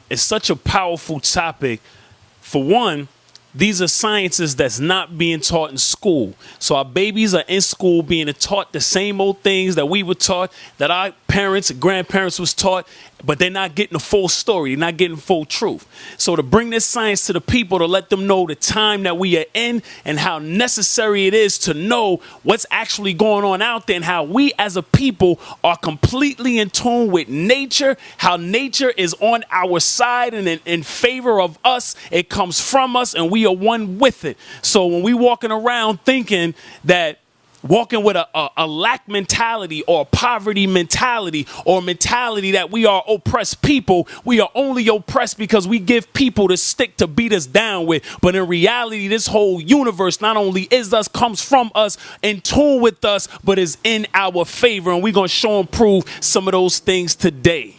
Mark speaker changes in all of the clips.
Speaker 1: It's such a powerful topic. For one, these are sciences that's not being taught in school. So our babies are in school being taught the same old things that we were taught, that our parents and grandparents was taught, but they're not getting the full story. They're not getting full truth. So to bring this science to the people, to let them know the time that we are in and how necessary it is to know what's actually going on out there, and how we as a people are completely in tune with nature, how nature is on our side and in favor of us. It comes from us and we are one with it. So when we walking around thinking that walking with a lack mentality or a poverty mentality or mentality that we are oppressed people, we are only oppressed because we give people the stick to beat us down with. But in reality, this whole universe not only is us, comes from us, in tune with us, but is in our favor. And we're going to show and prove some of those things today.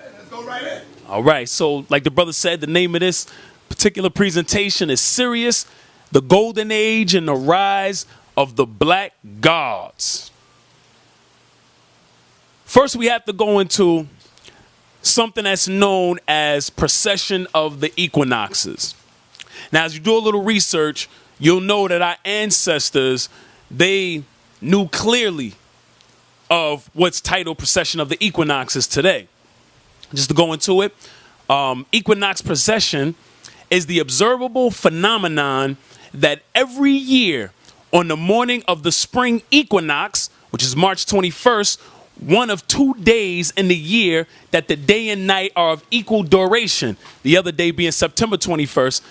Speaker 2: Let's go right in.
Speaker 1: All right. So like the brother said, the name of this particular presentation is Sirius, the Golden Age and the Rise of the Black Gods. First, we have to go into something that's known as precession of the equinoxes. Now, as you do a little research, you'll know that our ancestors, they knew clearly of what's titled precession of the equinoxes today. Just to go into it, equinox precession is the observable phenomenon that every year on the morning of the spring equinox, which is March 21st, one of 2 days in the year that the day and night are of equal duration, the other day being September 21st,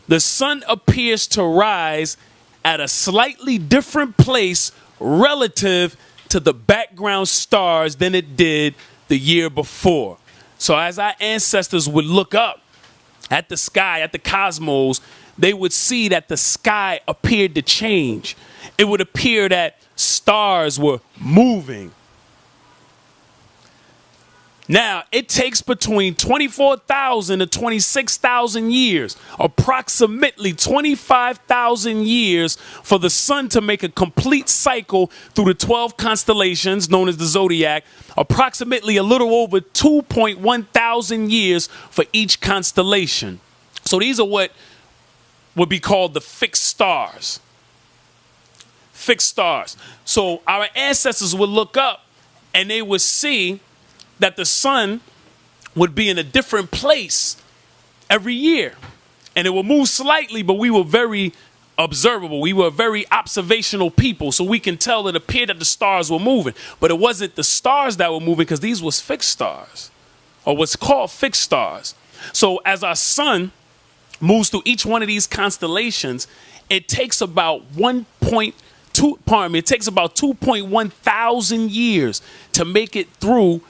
Speaker 1: the sun appears to rise at a slightly different place relative to the background stars than it did the year before. So as our ancestors would look up at the sky, at the cosmos, they would see that the sky appeared to change. It would appear that stars were moving. Now, it takes between 24,000 to 26,000 years, approximately 25,000 years, for the sun to make a complete cycle through the 12 constellations known as the zodiac, approximately a little over 2.1 thousand years for each constellation. So these are what would be called the fixed stars. Fixed stars. So our ancestors would look up and they would see that the sun would be in a different place every year. And it would move slightly, but we were very observable. We were very observational people. So we can tell it appeared that the stars were moving. But it wasn't the stars that were moving, because these was fixed stars, or what's called fixed stars. So as our sun moves through each one of these constellations, it takes about 2.1 thousand years to make it through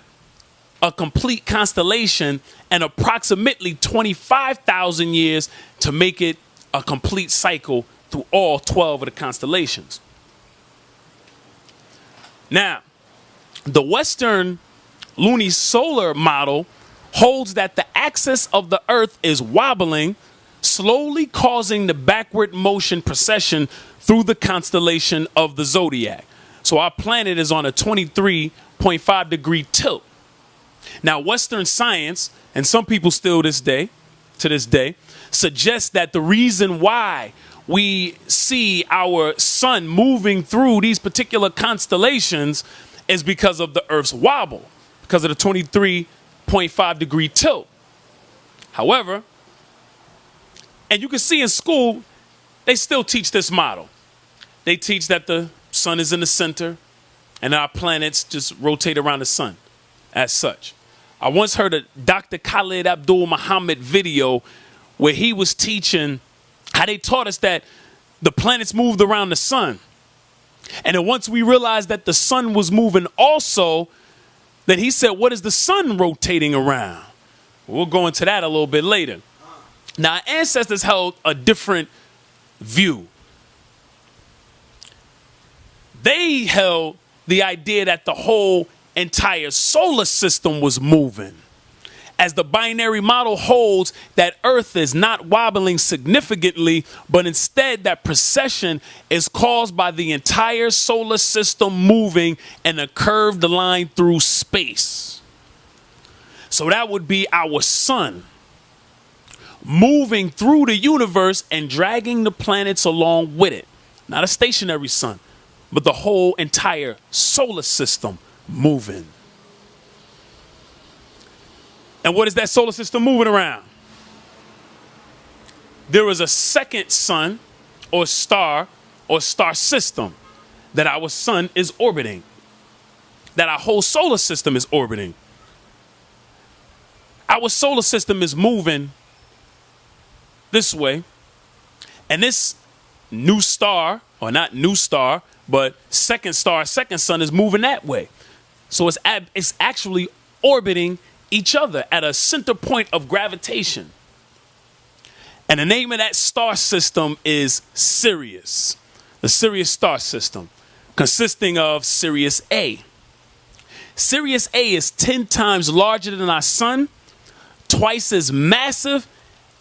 Speaker 1: a complete constellation, and approximately 25,000 years to make it a complete cycle through all 12 of the constellations. Now, the Western lunisolar model holds that the axis of the Earth is wobbling, slowly causing the backward motion precession through the constellation of the zodiac. So our planet is on a 23.5 degree tilt. Now, Western science, and some people still to this day, suggest that the reason why we see our sun moving through these particular constellations is because of the Earth's wobble, because of the 23.5 degree tilt. However, and you can see in school, they still teach this model. They teach that the sun is in the center and our planets just rotate around the sun as such. I once heard a Dr. Khalid Abdul Muhammad video where he was teaching how they taught us that the planets moved around the sun. And then once we realized that the sun was moving also, then he said, what is the sun rotating around? We'll go into that a little bit later. Now, our ancestors held a different view. They held the idea that the whole entire solar system was moving, as the binary model holds that Earth is not wobbling significantly, but instead that precession is caused by the entire solar system moving in a curved line through space. So So that would be our sun moving through the universe and dragging the planets along with it. Not a stationary sun, but the whole entire solar system moving. And what is that solar system moving around? There is a second sun or star system that our sun is orbiting, that our whole solar system is orbiting. Our solar system is moving this way, and this new star, or not new star, but second star, second sun is moving that way. So it's actually orbiting each other at a center point of gravitation. And the name of that star system is Sirius, the Sirius Star System, consisting of Sirius A. Sirius A is 10 times larger than our sun, twice as massive,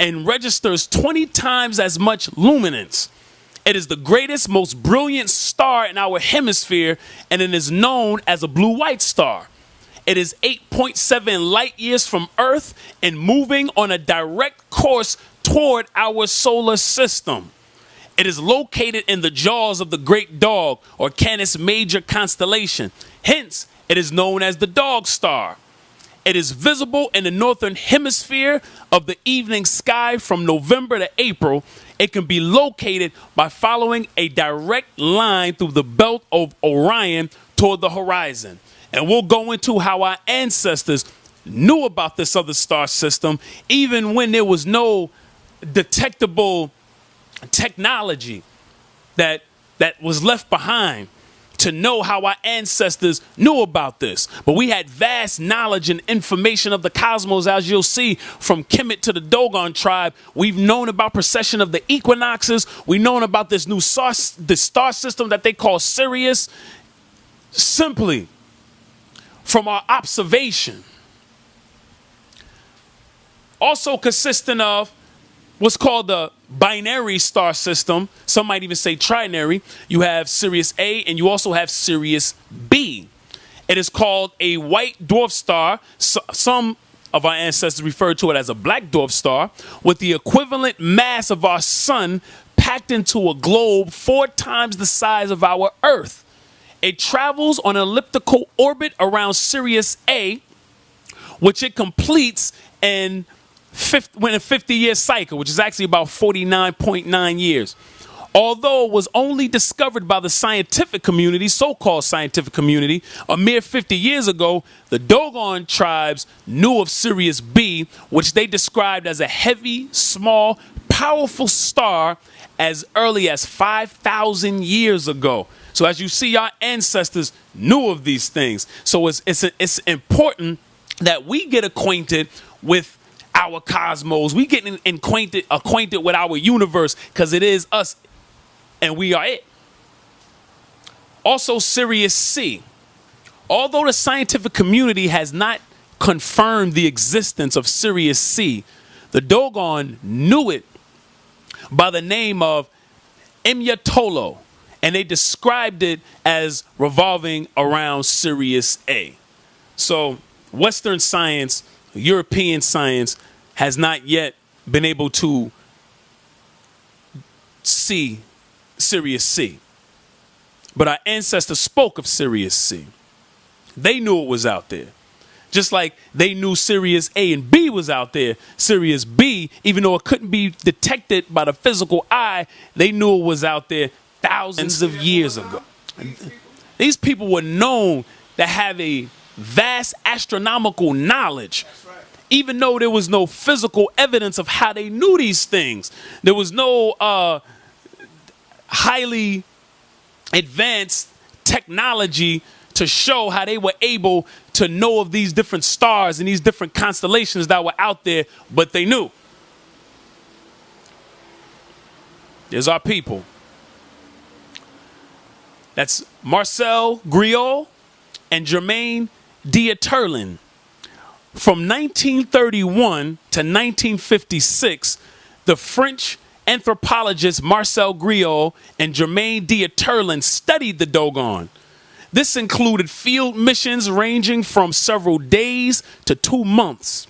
Speaker 1: and registers 20 times as much luminance. It is the greatest, most brilliant star in our hemisphere, and it is known as a blue-white star. It is 8.7 light years from Earth and moving on a direct course toward our solar system. It is located in the jaws of the Great Dog, or Canis Major constellation. Hence, it is known as the Dog Star. It is visible in the northern hemisphere of the evening sky from November to April. It can be located by following a direct line through the belt of Orion toward the horizon. And we'll go into how our ancestors knew about this other star system, even when there was no detectable technology that was left behind to know how our ancestors knew about this. But we had vast knowledge and information of the cosmos, as you'll see, from Kemet to the Dogon tribe. We've known about precession of the equinoxes. We've known about this new star system that they call Sirius, simply from our observation. Also consisting of what's called the binary star system. Some might even say trinary. You have Sirius A and you also have Sirius B. It is called a white dwarf star. Some of our ancestors referred to it as a black dwarf star, with the equivalent mass of our sun packed into a globe 4 times the size of our Earth. It travels on an elliptical orbit around Sirius A, which it completes in a 50-year cycle, which is actually about 49.9 years. Although it was only discovered by the scientific community, so-called scientific community, a mere 50 years ago, the Dogon tribes knew of Sirius B, which they described as a heavy, small, powerful star as early as 5,000 years ago. So as you see, our ancestors knew of these things. So it's important that we get acquainted with our cosmos. We get acquainted with our universe, because it is us and we are it. Also, Sirius C. Although the scientific community has not confirmed the existence of Sirius C, the Dogon knew it by the name of Imyatolo, and they described it as revolving around Sirius A. So Western science, European science, has not yet been able to see Sirius C. But our ancestors spoke of Sirius C. They knew it was out there. Just like they knew Sirius A and B was out there, Sirius B, even though it couldn't be detected by the physical eye, they knew it was out there thousands of years ago. These people were known to have a vast astronomical knowledge, even though there was no physical evidence of how they knew these things. There was no highly advanced technology to show how they were able to know of these different stars and these different constellations that were out there, but they knew. There's our people. That's Marcel Griot and Germain Dieterlen. From 1931 to 1956, the French anthropologists Marcel Griot and Germain Dieterlen studied the Dogon. This included field missions ranging from several days to 2 months.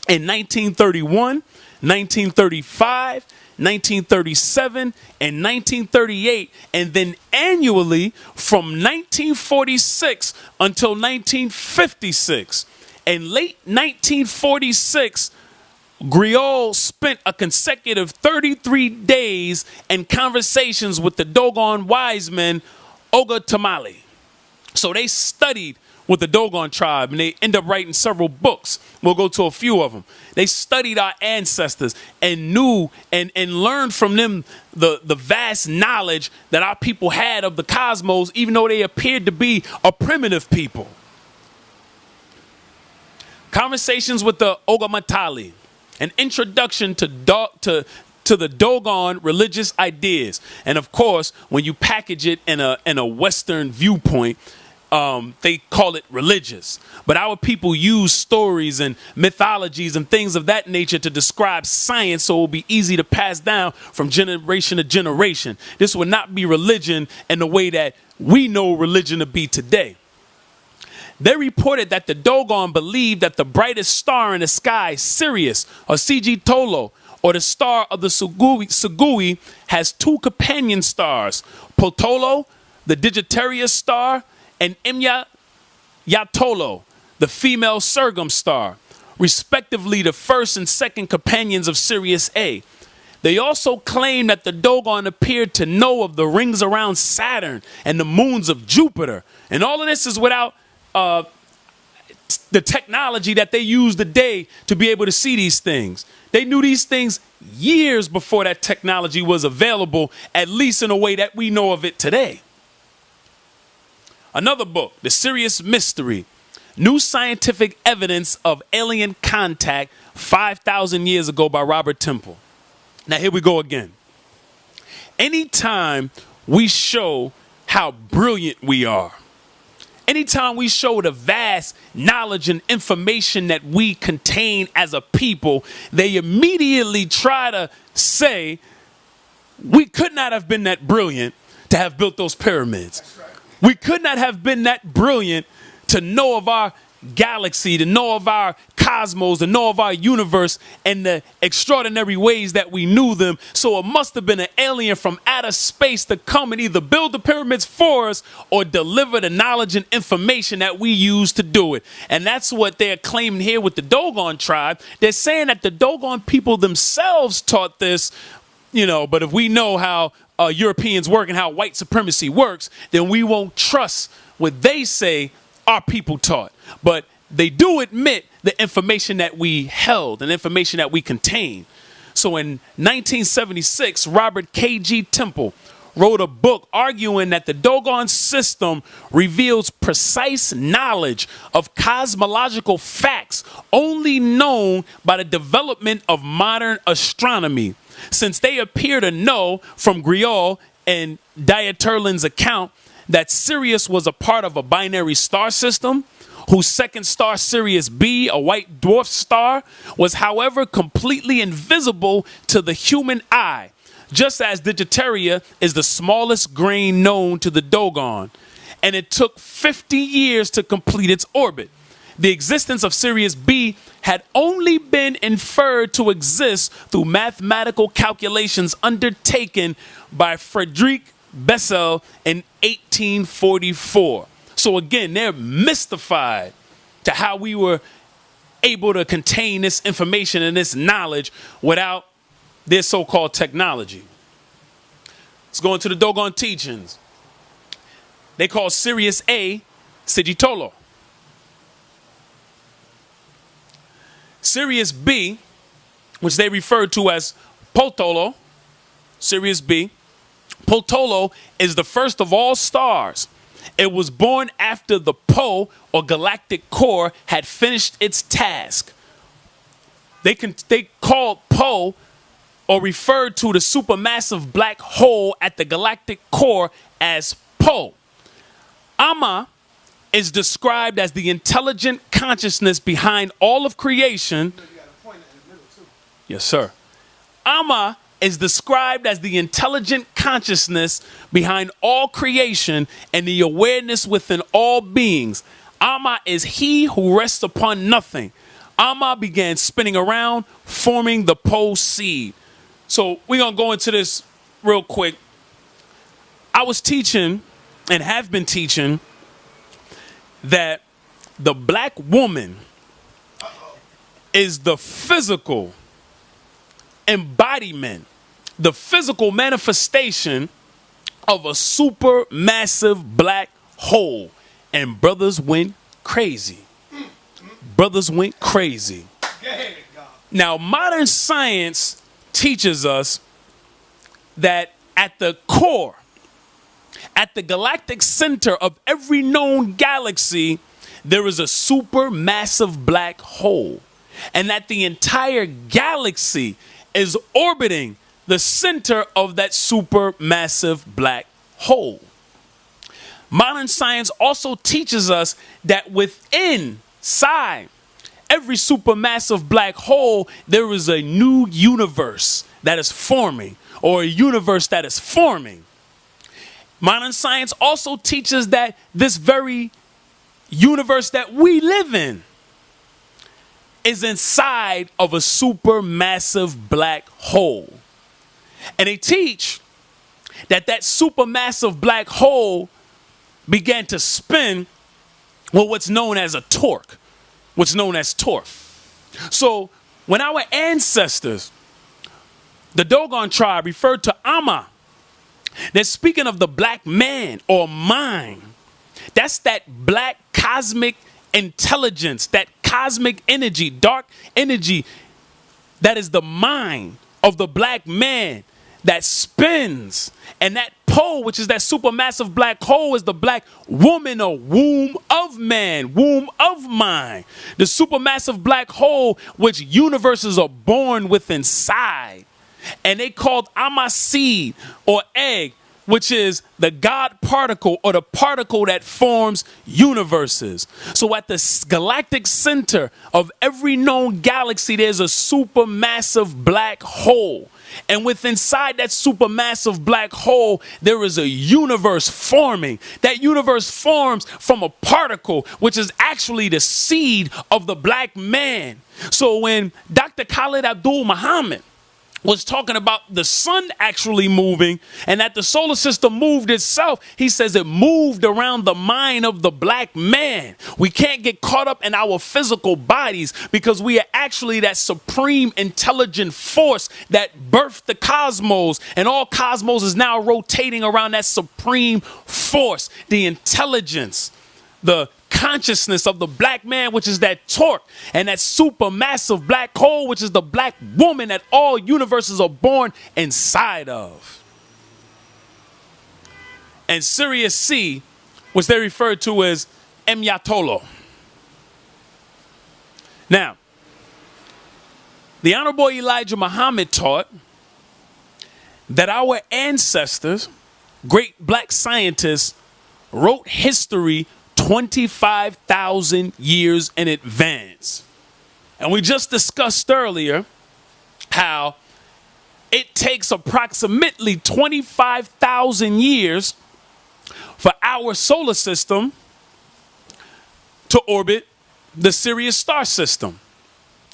Speaker 1: In 1931, 1935, 1937, and 1938, and then annually from 1946 until 1956. In late 1946, Griot spent a consecutive 33 days in conversations with the Dogon wise men, Oga Tamale. So they studied with the Dogon tribe, and they end up writing several books. We'll go to a few of them. They studied our ancestors and knew and learned from them the vast knowledge that our people had of the cosmos, even though they appeared to be a primitive people. Conversations with the Ogamatali, an introduction to the Dogon religious ideas. And of course, when you package it in a Western viewpoint, they call it religious. But our people use stories and mythologies and things of that nature to describe science, so it will be easy to pass down from generation to generation. This would not be religion in the way that we know religion to be today. They reported that the Dogon believed that the brightest star in the sky, Sirius, or CG Tolo, or the star of the Sugui, has 2 companion stars, Potolo, the Digiterius star, and Imya Yatolo, the female Surgum star, respectively the first and second companions of Sirius A. They also claim that the Dogon appeared to know of the rings around Saturn and the moons of Jupiter. And all of this is without the technology that they use today to be able to see these things. They knew these things years before that technology was available, at least in a way that we know of it today. Another book, The Sirius Mystery, New Scientific Evidence of Alien Contact 5,000 Years Ago by Robert Temple. Now here we go again. Anytime we show how brilliant we are, anytime we show the vast knowledge and information that we contain as a people, they immediately try to say we could not have been that brilliant to have built those pyramids.
Speaker 2: That's right.
Speaker 1: We could not have been that brilliant to know of our galaxy, to know of our cosmos, to know of our universe and the extraordinary ways that we knew them. So it must have been an alien from outer space to come and either build the pyramids for us or deliver the knowledge and information that we use to do it. And that's what they're claiming here with the Dogon tribe. They're saying that the Dogon people themselves taught this, but if we know how Europeans work and how white supremacy works, then we won't trust what they say our people taught. But they do admit the information that we held and information that we contain. So in 1976, Robert K.G. Temple wrote a book arguing that the Dogon system reveals precise knowledge of cosmological facts only known by the development of modern astronomy, since they appear to know from Griot and Dieterlin's account that Sirius was a part of a binary star system, whose second star, Sirius B, a white dwarf star, was, however, completely invisible to the human eye, just as Digitaria is the smallest grain known to the Dogon. And it took 50 years to complete its orbit. The existence of Sirius B had only been inferred to exist through mathematical calculations undertaken by Friedrich Bessel in 1844. So again, they're mystified to how we were able to contain this information and this knowledge without their so-called technology. Let's go into the Dogon teachings. They call Sirius A Sigitolo. Sirius B, which they refer to as Potolo, Sirius B, Potolo is the first of all stars. It was born after the Po, or galactic core, had finished its task. They called Po, or referred to the supermassive black hole at the galactic core as Po. Ama is described as the intelligent consciousness behind all of creation.
Speaker 2: You got a point in the middle too.
Speaker 1: Yes, sir. Ama is described as the intelligent consciousness behind all creation and the awareness within all beings. Ama is he who rests upon nothing. Ama began spinning around, forming the pole seed. So we're going to go into this real quick. I was teaching and have been teaching that the black woman is the physical embodiment, the physical manifestation of a super massive black hole. And brothers went crazy. Brothers went crazy. Now, modern science teaches us that at the core, at the galactic center of every known galaxy, there is a supermassive black hole. And that the entire galaxy is orbiting the center of that supermassive black hole. Modern science also teaches us that inside every supermassive black hole, there is a new universe that is forming, or a universe that is forming. Modern science also teaches that this very universe that we live in is inside of a supermassive black hole. And they teach that that supermassive black hole began to spin with what's known as a torque. What's known as torque. So when our ancestors, the Dogon tribe, referred to Ama, they're speaking of the black man or mind. That's that black cosmic intelligence, that cosmic energy, dark energy, that is the mind of the black man that spins. And that pole, which is that supermassive black hole, is the black woman or womb of man, womb of mind. The supermassive black hole, which universes are born with inside. And they called Ama seed or egg, which is the God particle or the particle that forms universes. So at the galactic center of every known galaxy, there's a supermassive black hole. And within inside that supermassive black hole, there is a universe forming. That universe forms from a particle, which is actually the seed of the black man. So when Dr. Khalid Abdul Muhammad was talking about the sun actually moving and that the solar system moved itself, he says it moved around the mind of the black man. We can't get caught up in our physical bodies because we are actually that supreme intelligent force that birthed the cosmos, and all cosmos is now rotating around that supreme force, the intelligence, the consciousness of the black man, which is that torque, and that supermassive black hole, which is the black woman that all universes are born inside of. And Sirius C, which they refer to as M.G.C. Now, the Honorable Elijah Muhammad taught that our ancestors, great black scientists, wrote history 25,000 years in advance. And we just discussed earlier how it takes approximately 25,000 years for our solar system to orbit the Sirius Star System.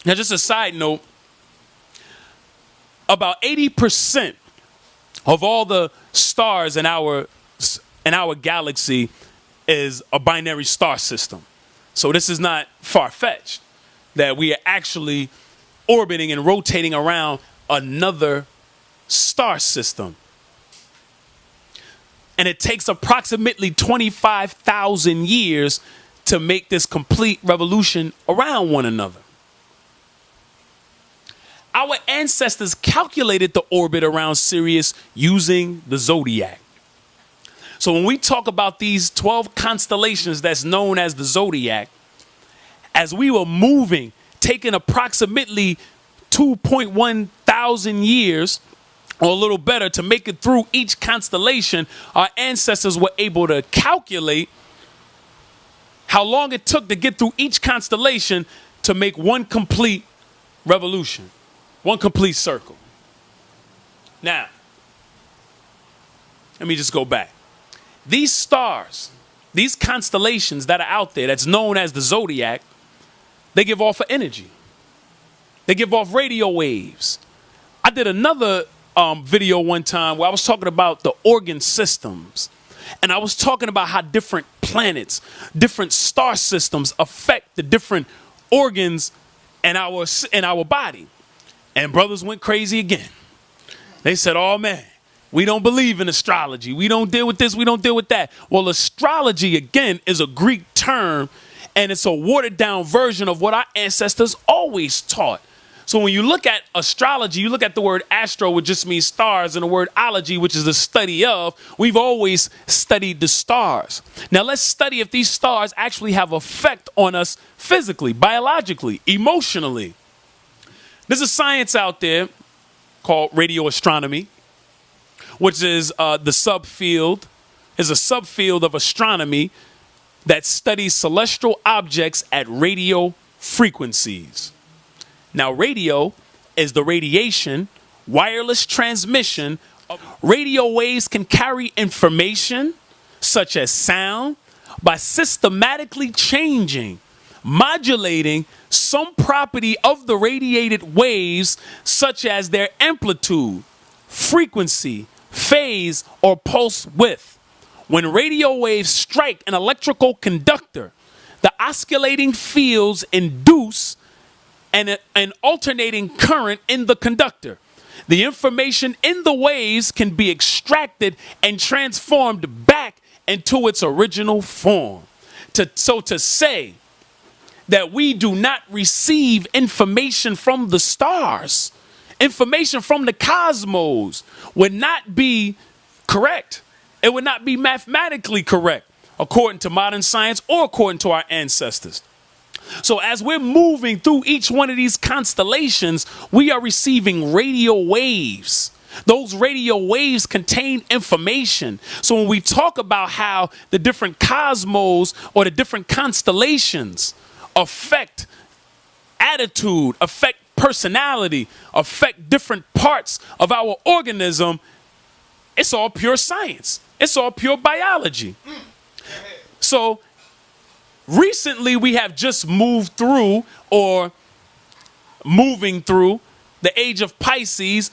Speaker 1: Now, just a side note, about 80% of all the stars in our galaxy is a binary star system. So this is not far-fetched that we are actually orbiting and rotating around another star system. And it takes approximately 25,000 years to make this complete revolution around one another. Our ancestors calculated the orbit around Sirius using the zodiac. So when we talk about these 12 constellations that's known as the zodiac, as we were moving, taking approximately 2.1 thousand years or a little better to make it through each constellation, our ancestors were able to calculate how long it took to get through each constellation to make one complete revolution, one complete circle. Now, let me just go back. These stars, these constellations that are out there that's known as the zodiac, they give off energy. They give off radio waves. I did another video one time where I was talking about the organ systems. And I was talking about how different planets, different star systems affect the different organs in our body. And brothers went crazy again. They said, oh man, we don't believe in astrology. We don't deal with this. We don't deal with that. Well, astrology, again, is a Greek term, and it's a watered down version of what our ancestors always taught. So when you look at astrology, you look at the word astro, which just means stars, and the word ology, which is the study of. We've always studied the stars. Now let's study if these stars actually have effect on us physically, biologically, emotionally. There's a science out there called radio astronomy, which is a subfield of astronomy that studies celestial objects at radio frequencies. Now, radio is the radiation, wireless transmission. Radio waves can carry information, such as sound, by systematically changing, modulating some property of the radiated waves, such as their amplitude, frequency, phase, or pulse width. When radio waves strike an electrical conductor, the oscillating fields induce an alternating current in the conductor. The information in the waves can be extracted and transformed back into its original form. So to say that we do not receive information from the stars, information from the cosmos, would not be correct. It would not be mathematically correct, according to modern science or according to our ancestors. So as we're moving through each one of these constellations, we are receiving radio waves. Those radio waves contain information. So when we talk about how the different cosmos or the different constellations affect attitude, affect personality, affect different parts of our organism, it's all pure science. It's all pure biology. So recently, we have just moved through or moving through the age of Pisces.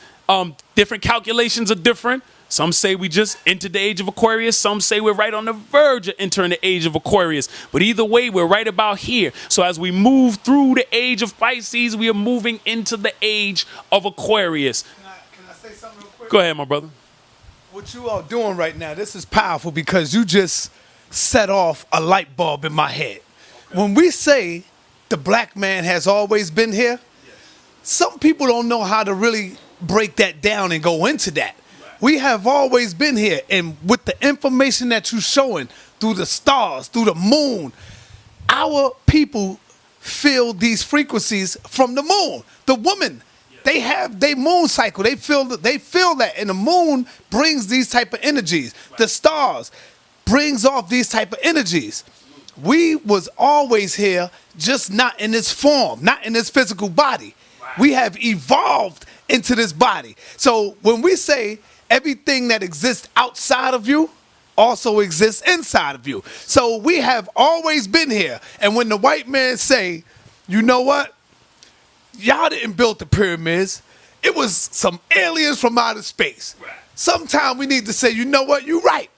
Speaker 1: Different calculations are different. Some say we just entered the age of Aquarius. Some say we're right on the verge of entering the age of Aquarius. But either way, we're right about here. So as we move through the age of Pisces, we are moving into the age of Aquarius.
Speaker 2: Can I say something real quick?
Speaker 1: Go ahead, my brother.
Speaker 2: What you are doing right now, this is powerful because you just set off a light bulb in my head. Okay. When we say the black man has always been here, yes, some people don't know how to really break that down and go into that. Right. We have always been here, and with the information that you're showing through the stars, through the moon, our people feel these frequencies from the moon. The woman, yes, they have their moon cycle. They feel that, and the moon brings these type of energies. Right. The stars brings off these type of energies. We was always here, just not in this form, not in this physical body. Wow. We have evolved into this body. So when we say everything that exists outside of you also exists inside of you. So we have always been here. And when the white man say, you know what? Y'all didn't build the pyramids. It was some aliens from outer space. Right. Sometime we need to say, you know what? You're right.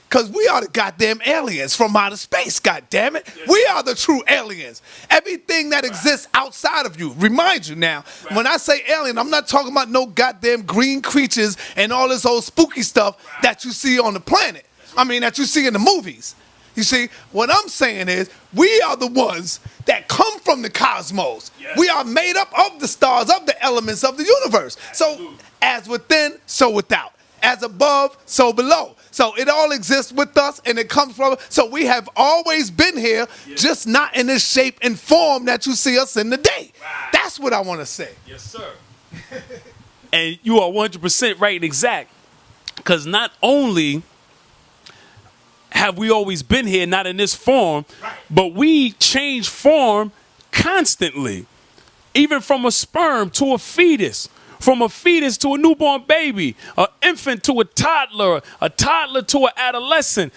Speaker 2: Because we are the goddamn aliens from outer space, goddammit. Yes. We are the true aliens. Everything that exists outside of you. Remind you now, when I say alien, I'm not talking about no goddamn green creatures and all this old spooky stuff that you see on the planet. I mean, that you see in the movies. You see, what I'm saying is, we are the ones that come from the cosmos. Yes. We are made up of the stars, of the elements of the universe. Absolutely. So, as within, so without. As above, so below. So it all exists with us, and it comes from. So we have always been here, yes, just not in this shape and form that you see us in today. Wow. That's what I want to say.
Speaker 1: Yes, sir. And you are 100% right and exact. Because not only have we always been here, not in this form, right, but we change form constantly. Even from a sperm to a fetus, from a fetus to a newborn baby, an infant to a toddler to an adolescent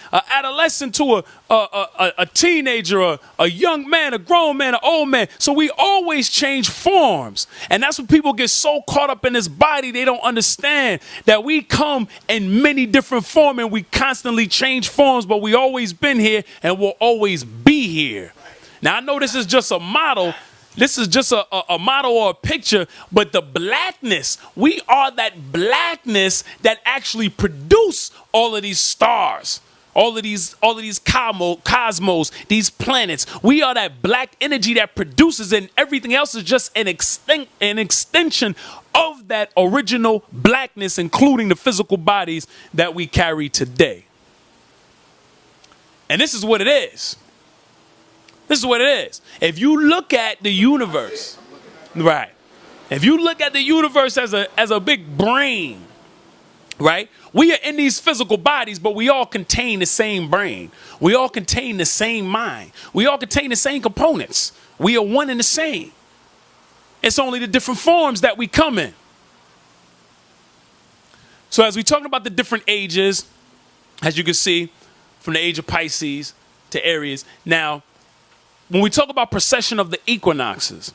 Speaker 1: to a teenager, a young man, a grown man, an old man. So we always change forms. And that's when people get so caught up in this body, they don't understand that we come in many different forms and we constantly change forms, but we always been here and will always be here. Now, I know this is just a model. This is just a model or a picture, but the blackness, we are that blackness that actually produce all of these stars, all of these cosmos, these planets. We are that black energy that produces, and everything else is just an extension of that original blackness, including the physical bodies that we carry today. And this is what it is. This is what it is. If you look at the universe, right? If you look at the universe as a big brain, right? We are in these physical bodies, but we all contain the same brain. We all contain the same mind. We all contain the same components. We are one and the same. It's only the different forms that we come in. So as we talk about the different ages, as you can see, from the age of Pisces to Aries. Now, when we talk about precession of the equinoxes,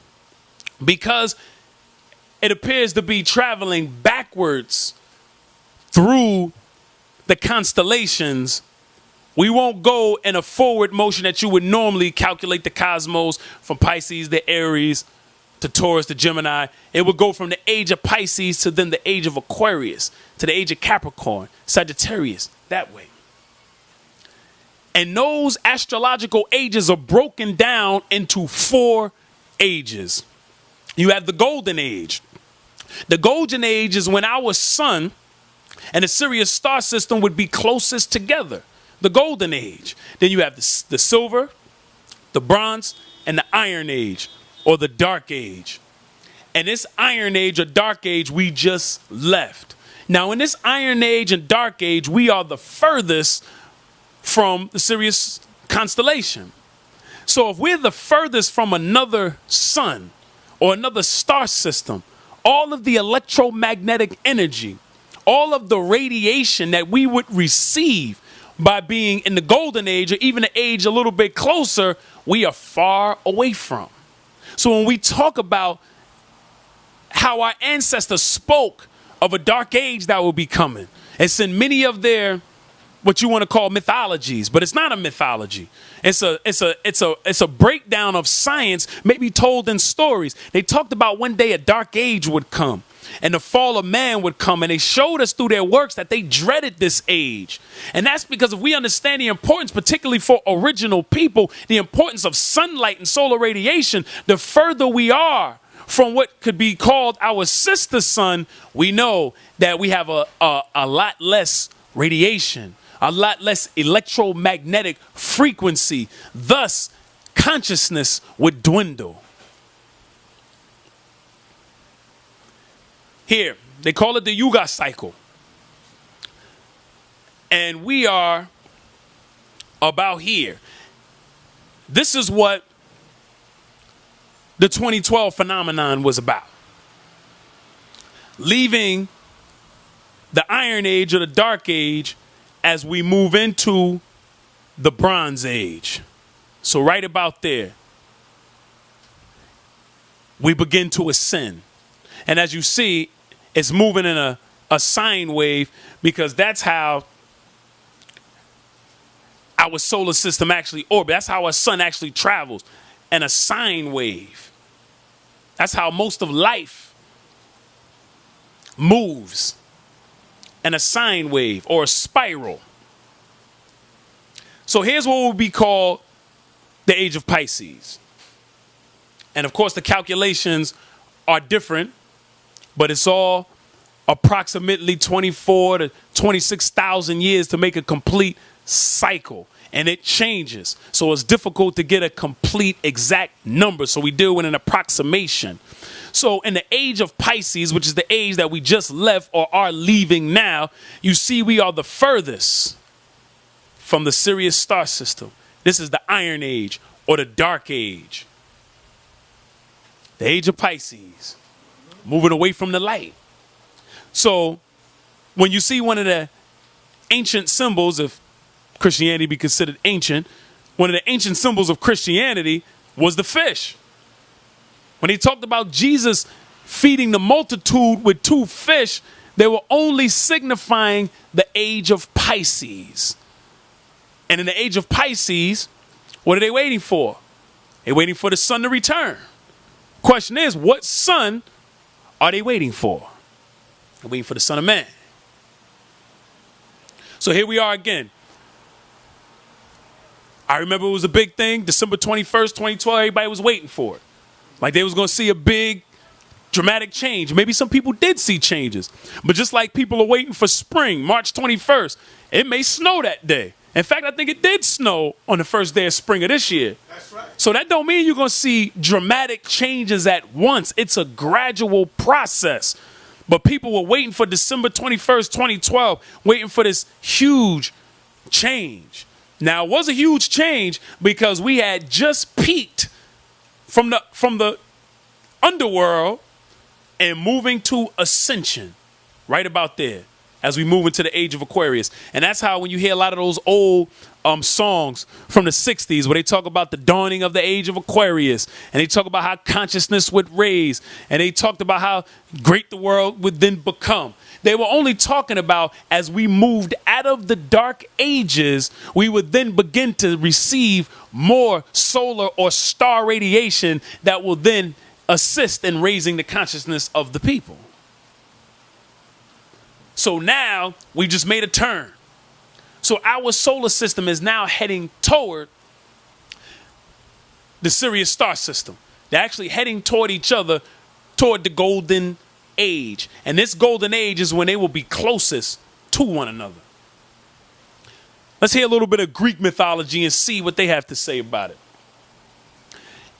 Speaker 1: because it appears to be traveling backwards through the constellations, we won't go in a forward motion that you would normally calculate the cosmos from Pisces to Aries to Taurus to Gemini. It would go from the age of Pisces to then the age of Aquarius to the age of Capricorn, Sagittarius, that way. And those astrological ages are broken down into 4 ages. You have the golden age. The golden age is when our sun and the Sirius Star System would be closest together. The golden age. Then you have the silver, the bronze, and the iron age, or the dark age. And this iron age or dark age we just left. Now in this iron age and dark age, we are the furthest from the Sirius constellation. So if we're the furthest from another sun or another star system, all of the electromagnetic energy, all of the radiation that we would receive by being in the golden age or even the age a little bit closer, we are far away from. So when we talk about how our ancestors spoke of a dark age that will be coming, it's in many of their what you want to call mythologies, but it's not a mythology. It's a breakdown of science, maybe told in stories. They talked about one day a dark age would come and the fall of man would come, and they showed us through their works that they dreaded this age. And that's because if we understand the importance, particularly for original people, the importance of sunlight and solar radiation, the further we are from what could be called our sister sun, we know that we have a lot less radiation, a lot less electromagnetic frequency. Thus, consciousness would dwindle. Here, they call it the Yuga cycle. And we are about here. This is what the 2012 phenomenon was about. Leaving the Iron Age or the Dark Age as we move into the Bronze Age. So right about there, we begin to ascend. And as you see, it's moving in a sine wave, because that's how our solar system actually orbits. That's how our sun actually travels, in a sine wave. That's how most of life moves, in a sine wave or a spiral. So here's what would be called the age of Pisces. And of course, the calculations are different, but it's all approximately 24 to 26,000 years to make a complete cycle. And it changes. So it's difficult to get a complete exact number. So we deal with an approximation. So in the age of Pisces, which is the age that we just left or are leaving now, you see we are the furthest from the Sirius Star System. This is the Iron Age or the Dark Age. The age of Pisces. moving away from the light. So when you see one of the ancient symbols, if Christianity be considered ancient, one of the ancient symbols of Christianity was the fish. When he talked about Jesus feeding the multitude with 2 fish, they were only signifying the age of Pisces. And in the age of Pisces, what are they waiting for? They're waiting for the sun to return. Question is, what sun are they waiting for? They're waiting for the Son of Man. So here we are again. I remember it was a big thing, December 21st, 2012, everybody was waiting for it. Like they was going to see a big dramatic change. Maybe some people did see changes. But just like people are waiting for spring, March 21st, it may snow that day. In fact, I think it did snow on the first day of spring of this year.
Speaker 2: That's right.
Speaker 1: So that don't mean you're going to see dramatic changes at once. It's a gradual process. But people were waiting for December 21st, 2012, waiting for this huge change. Now, it was a huge change because we had just peaked from the underworld and moving to ascension right about there as we move into the age of Aquarius. And that's how when you hear a lot of those old songs from the 60s where they talk about the dawning of the age of Aquarius, and they talk about how consciousness would raise, and they talked about how great the world would then become. They were only talking about as we moved out of the dark ages, we would then begin to receive more solar or star radiation that will then assist in raising the consciousness of the people. So now we just made a turn. So our solar system is now heading toward the Sirius Star System. They're actually heading toward each other, toward the golden age. And this golden age is when they will be closest to one another. Let's hear a little bit of Greek mythology and see what they have to say about it.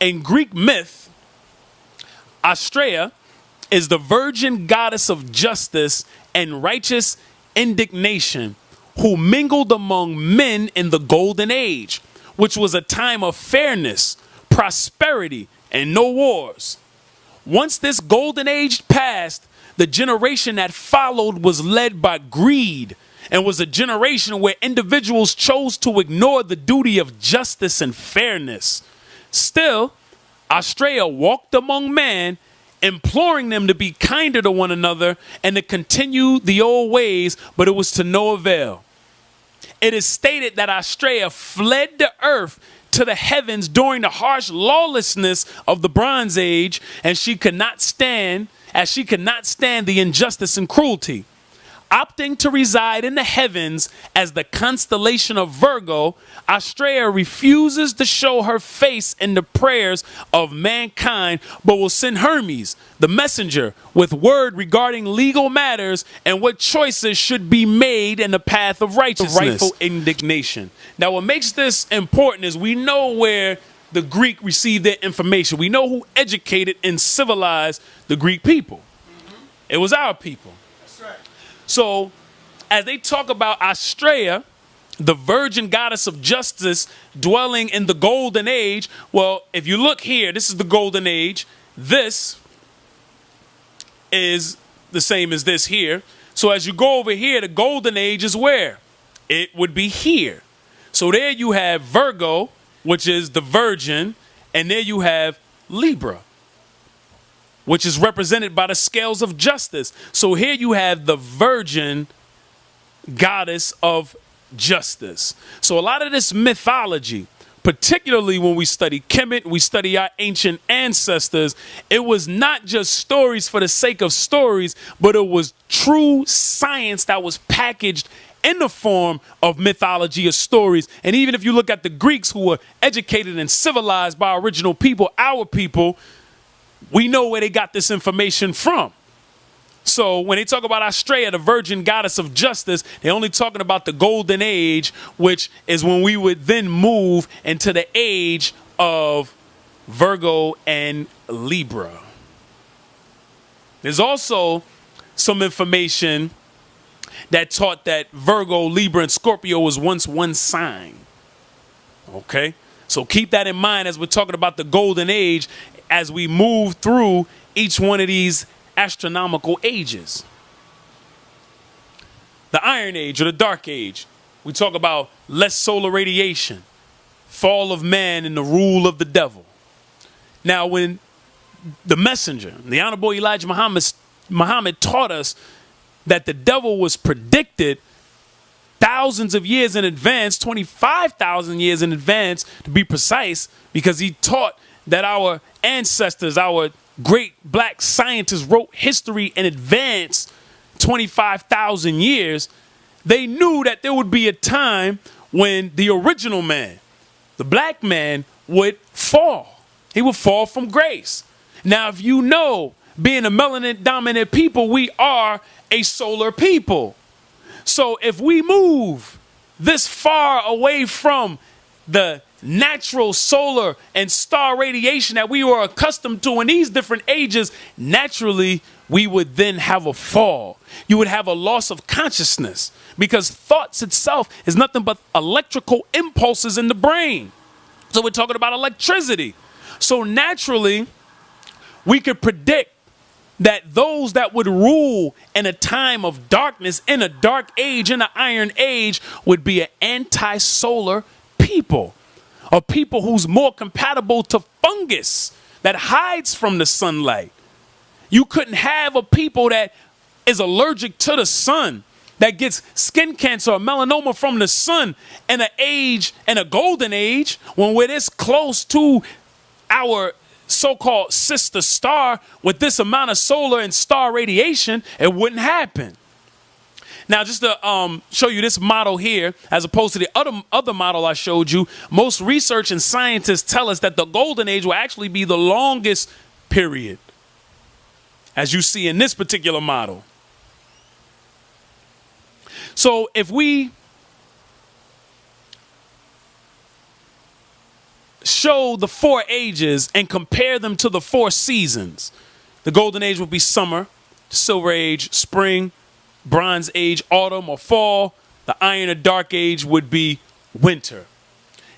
Speaker 1: In Greek myth, Astraea is the virgin goddess of justice and righteous indignation who mingled among men in the golden age, which was a time of fairness, prosperity, and no wars. Once this golden age passed, the generation that followed was led by greed and was a generation where individuals chose to ignore the duty of justice and fairness. Still, Astraea walked among men, imploring them to be kinder to one another and to continue the old ways, but it was to no avail. It is stated that Astraea fled the earth to the heavens during the harsh lawlessness of the Bronze Age, and she could not stand the injustice and cruelty. Opting to reside in the heavens as the constellation of Virgo, Astraea refuses to show her face in the prayers of mankind, but will send Hermes, the messenger, with word regarding legal matters and what choices should be made in the path of righteousness. Rightful indignation. Now, what makes this important is we know where the Greek received their information. We know who educated and civilized the Greek people. It was our people. So, as they talk about Astraea, the virgin goddess of justice dwelling in the golden age, well, if you look here, this is the golden age. This is the same as this here. So, as you go over here, the golden age is where? It would be here. So, there you have Virgo, which is the virgin, and there you have Libra, which is represented by the scales of justice. So here you have the virgin goddess of justice. So a lot of this mythology, particularly when we study Kemet, we study our ancient ancestors, it was not just stories for the sake of stories, but it was true science that was packaged in the form of mythology or stories. And even if you look at the Greeks, who were educated and civilized by original people, our people, we know where they got this information from. So when they talk about Astraea, the virgin goddess of justice, they're only talking about the golden age, which is when we would then move into the age of Virgo and Libra. There's also some information that taught that Virgo, Libra, and Scorpio was once one sign. Okay? So keep that in mind as we're talking about the golden age, as we move through each one of these astronomical ages. The Iron Age or the Dark Age, we talk about less solar radiation, fall of man and the rule of the devil. Now, when the messenger, the Honorable Elijah Muhammad taught us that the devil was predicted thousands of years in advance, 25,000 years in advance to be precise, because he taught that our ancestors, our great black scientists wrote history in advance 25,000 years. They knew that there would be a time when the original man, the black man, would fall. He would fall from grace. Now, if you know, being a melanin dominant people, we are a solar people. So if we move this far away from the natural solar and star radiation that we were accustomed to in these different ages, naturally, we would then have a fall. You would have a loss of consciousness, because thoughts itself is nothing but electrical impulses in the brain. So we're talking about electricity. So naturally, we could predict that those that would rule in a time of darkness, in a dark age, in the Iron Age, would be an anti-solar people, or people who's more compatible to fungus that hides from the sunlight. You couldn't have a people that is allergic to the sun, that gets skin cancer or melanoma from the sun in an age, in a golden age, when we're this close to our so-called sister star with this amount of solar and star radiation. It wouldn't happen. Now, just to show you this model here, as opposed to the other model I showed you, most research and scientists tell us that the golden age will actually be the longest period, as you see in this particular model. So if we show the 4 ages and compare them to the 4 seasons, the golden age would be summer, silver age, spring, bronze age, autumn or fall. The iron or dark age would be winter.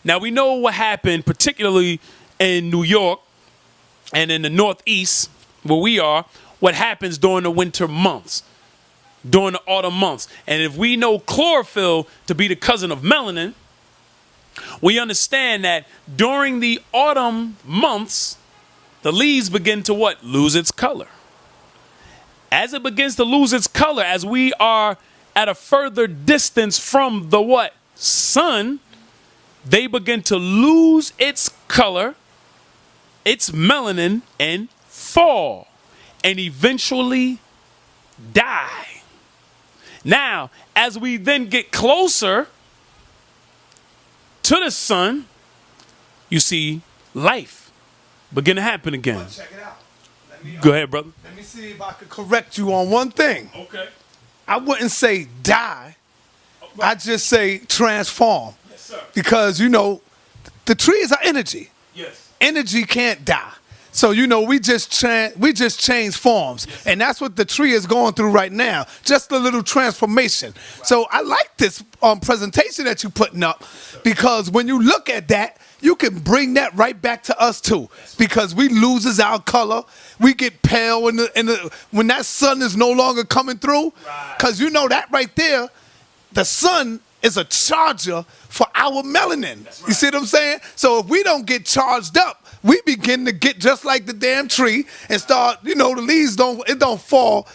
Speaker 1: Now we know what happened, particularly in New York and in the Northeast where we are, what happens during the winter months, during the autumn months. And if we know chlorophyll to be the cousin of melanin, we understand that during the autumn months, the leaves begin to what? Lose its color. As it begins to lose its color, as we are at a further distance from the what? Sun, they begin to lose its color, its melanin, and fall, and eventually die. Now, as we then get closer to the sun, you see life begin to happen again.
Speaker 2: Check it out.
Speaker 1: Go ahead, brother.
Speaker 2: Let me see if I could correct you on one thing.
Speaker 1: Okay.
Speaker 2: I wouldn't say die. I just say transform.
Speaker 1: Yes, sir.
Speaker 2: Because, you know, the trees are energy.
Speaker 1: Yes.
Speaker 2: Energy can't die. So, you know, we just change forms. Yes. And that's what the tree is going through right now. Just a little transformation. Right. So I like this presentation that you're putting up, because when you look at that, you can bring that right back to us too. Because we loses our color. We get pale when that sun is no longer coming through. Because you know that right there, the sun is a charger for our melanin. Right. You see what I'm saying? So if we don't get charged up, we begin to get just like the damn tree and start, you know, the leaves don't fall.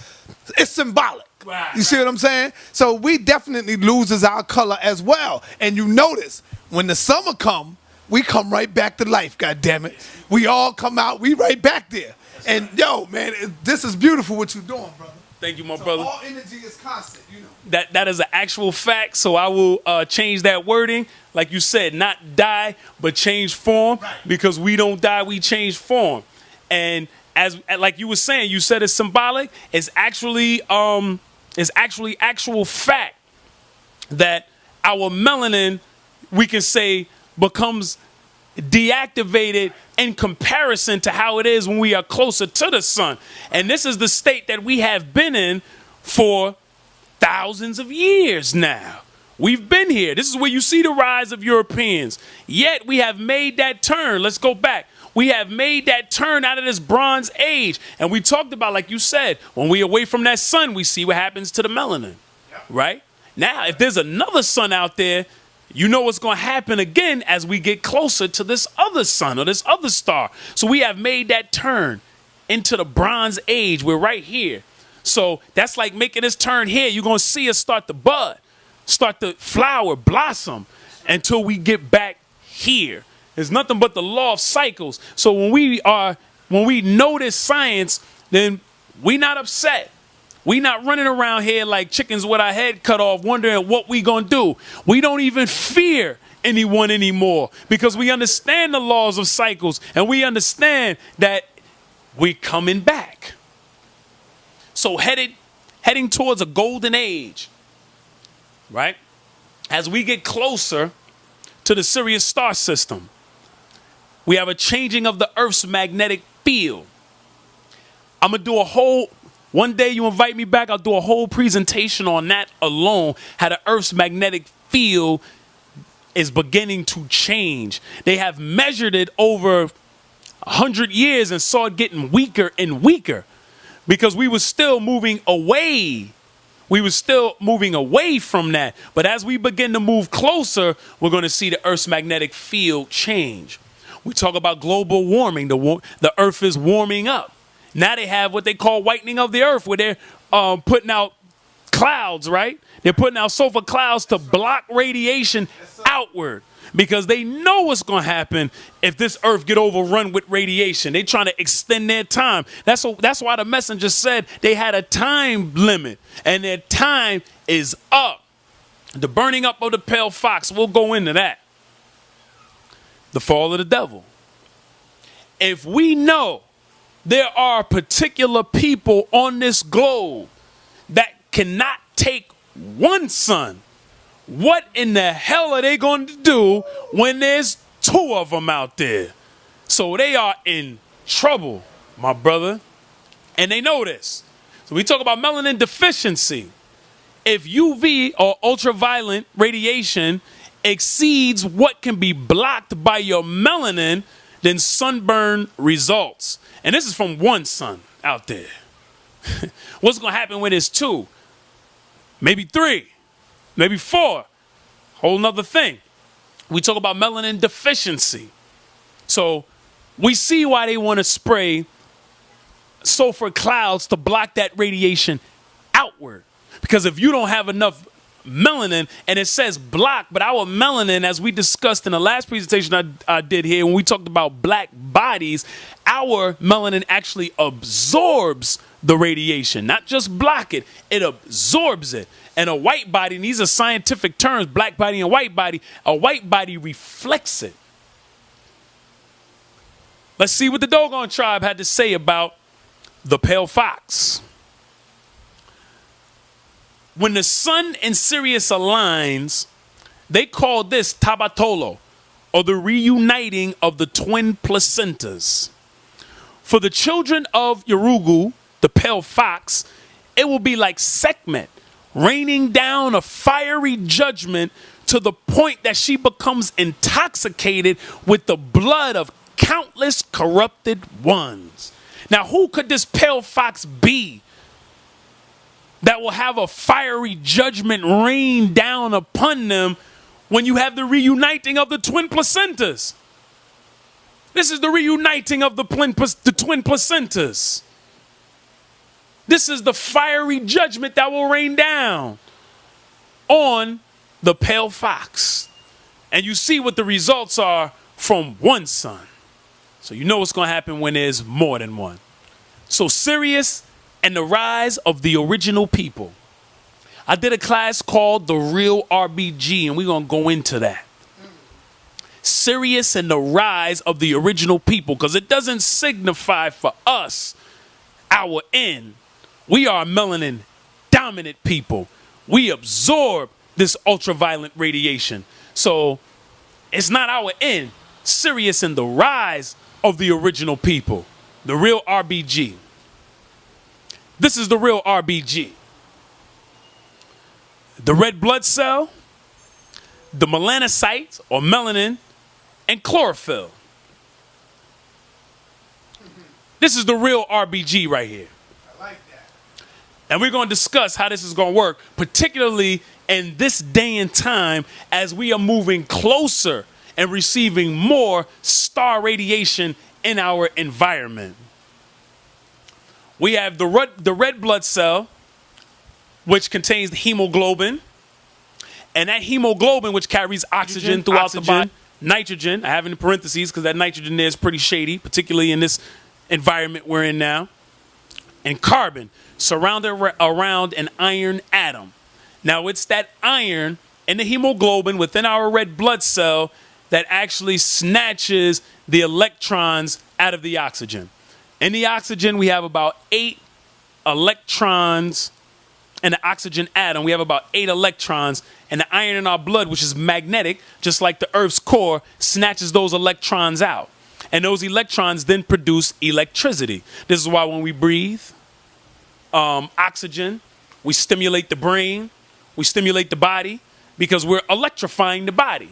Speaker 2: It's symbolic. Right, you see what I'm saying? So we definitely loses our color as well. And you notice when the summer come, we come right back to life, goddammit. We all come out, we right back there. That's and right. Yo, man, this is beautiful what you're doing, brother.
Speaker 1: Thank you, my brother.
Speaker 2: All energy is constant, you know.
Speaker 1: That is an actual fact, so I will change that wording. Like you said, not die, but change form. Right. Because we don't die, we change form. And as like you were saying, you said it's symbolic. It's actually actual fact that our melanin, we can say, becomes deactivated in comparison to how it is when we are closer to the sun. And this is the state that we have been in for thousands of years now. We've been here. This is where you see the rise of Europeans. Yet we have made that turn. Let's go back. We have made that turn out of this Bronze Age. And we talked about, like you said, when we away from that sun, we see what happens to the melanin, right? Now, if there's another sun out there, you know what's going to happen again as we get closer to this other sun or this other star. So we have made that turn into the Bronze Age. We're right here. So that's like making this turn here. You're going to see us start to bud, start to flower, blossom until we get back here. There's nothing but the law of cycles. So when we know this science, then we're not upset. We not running around here like chickens with our head cut off wondering what we gonna do. We don't even fear anyone anymore because we understand the laws of cycles and we understand that we're coming back. So heading towards a golden age, right? As we get closer to the Sirius Star System, we have a changing of the Earth's magnetic field. I'm gonna do one day you invite me back, I'll do a whole presentation on that alone, how the Earth's magnetic field is beginning to change. They have measured it over 100 years and saw it getting weaker and weaker because we were still moving away. We were still moving away from that. But as we begin to move closer, we're going to see the Earth's magnetic field change. We talk about global warming. The Earth is warming up. Now they have what they call whitening of the Earth, where they're putting out clouds, right? They're putting out sulfur clouds to block radiation outward because they know what's going to happen if this Earth get overrun with radiation. They're trying to extend their time. That's why the messenger said they had a time limit, and their time is up. The burning up of the pale fox, we'll go into that. The fall of the devil. If we know there are particular people on this globe that cannot take one sun, what in the hell are they going to do when there's two of them out there? So they are in trouble, my brother. And they know this. So we talk about melanin deficiency. If UV or ultraviolet radiation exceeds what can be blocked by your melanin, then sunburn results. And this is from one sun out there. What's going to happen when there's two? Maybe three. Maybe four. Whole nother thing. We talk about melanin deficiency. So we see why they want to spray sulfur clouds to block that radiation outward. Because if you don't have enough melanin, and it says block, but our melanin, as we discussed in the last presentation I did here, when we talked about black bodies, our melanin actually absorbs the radiation, not just block it, it absorbs it. And a white body, and these are scientific terms, black body and white body, a white body reflects it. Let's see what the Dogon tribe had to say about the pale fox. When the sun and Sirius aligns, they call this tabatolo, or the reuniting of the twin placentas. For the children of Yorugu, the pale fox, it will be like Sekhmet, raining down a fiery judgment to the point that she becomes intoxicated with the blood of countless corrupted ones. Now, who could this pale fox be that will have a fiery judgment rain down upon them when you have the reuniting of the twin placentas? This is the reuniting of the twin placentas. This is the fiery judgment that will rain down on the pale fox. And you see what the results are from one sun. So you know what's going to happen when there's more than one. So Sirius and the rise of the original people. I did a class called The Real RBG, and we're going to go into that. Sirius and the rise of the original people, because it doesn't signify for us our end. We are melanin dominant people. We absorb this ultraviolet radiation. So it's not our end. Sirius and the rise of the original people. The real RBG. This is the real RBG. The red blood cell, the melanocytes or melanin, and chlorophyll. This is the real RBG right here.
Speaker 2: I like that.
Speaker 1: And we're going to discuss how this is going to work, particularly in this day and time as we are moving closer and receiving more star radiation in our environment. We have the red blood cell, which contains the hemoglobin. And that hemoglobin, which carries oxygen throughout the body, nitrogen, I have in parentheses because that nitrogen there is pretty shady, particularly in this environment we're in now, and carbon, surrounded around an iron atom. Now, it's that iron in the hemoglobin within our red blood cell that actually snatches the electrons out of the oxygen. In the oxygen, we have about 8 electrons. In the oxygen atom, we have about 8 electrons. And the iron in our blood, which is magnetic, just like the Earth's core, snatches those electrons out. And those electrons then produce electricity. This is why when we breathe oxygen, we stimulate the brain, we stimulate the body, because we're electrifying the body.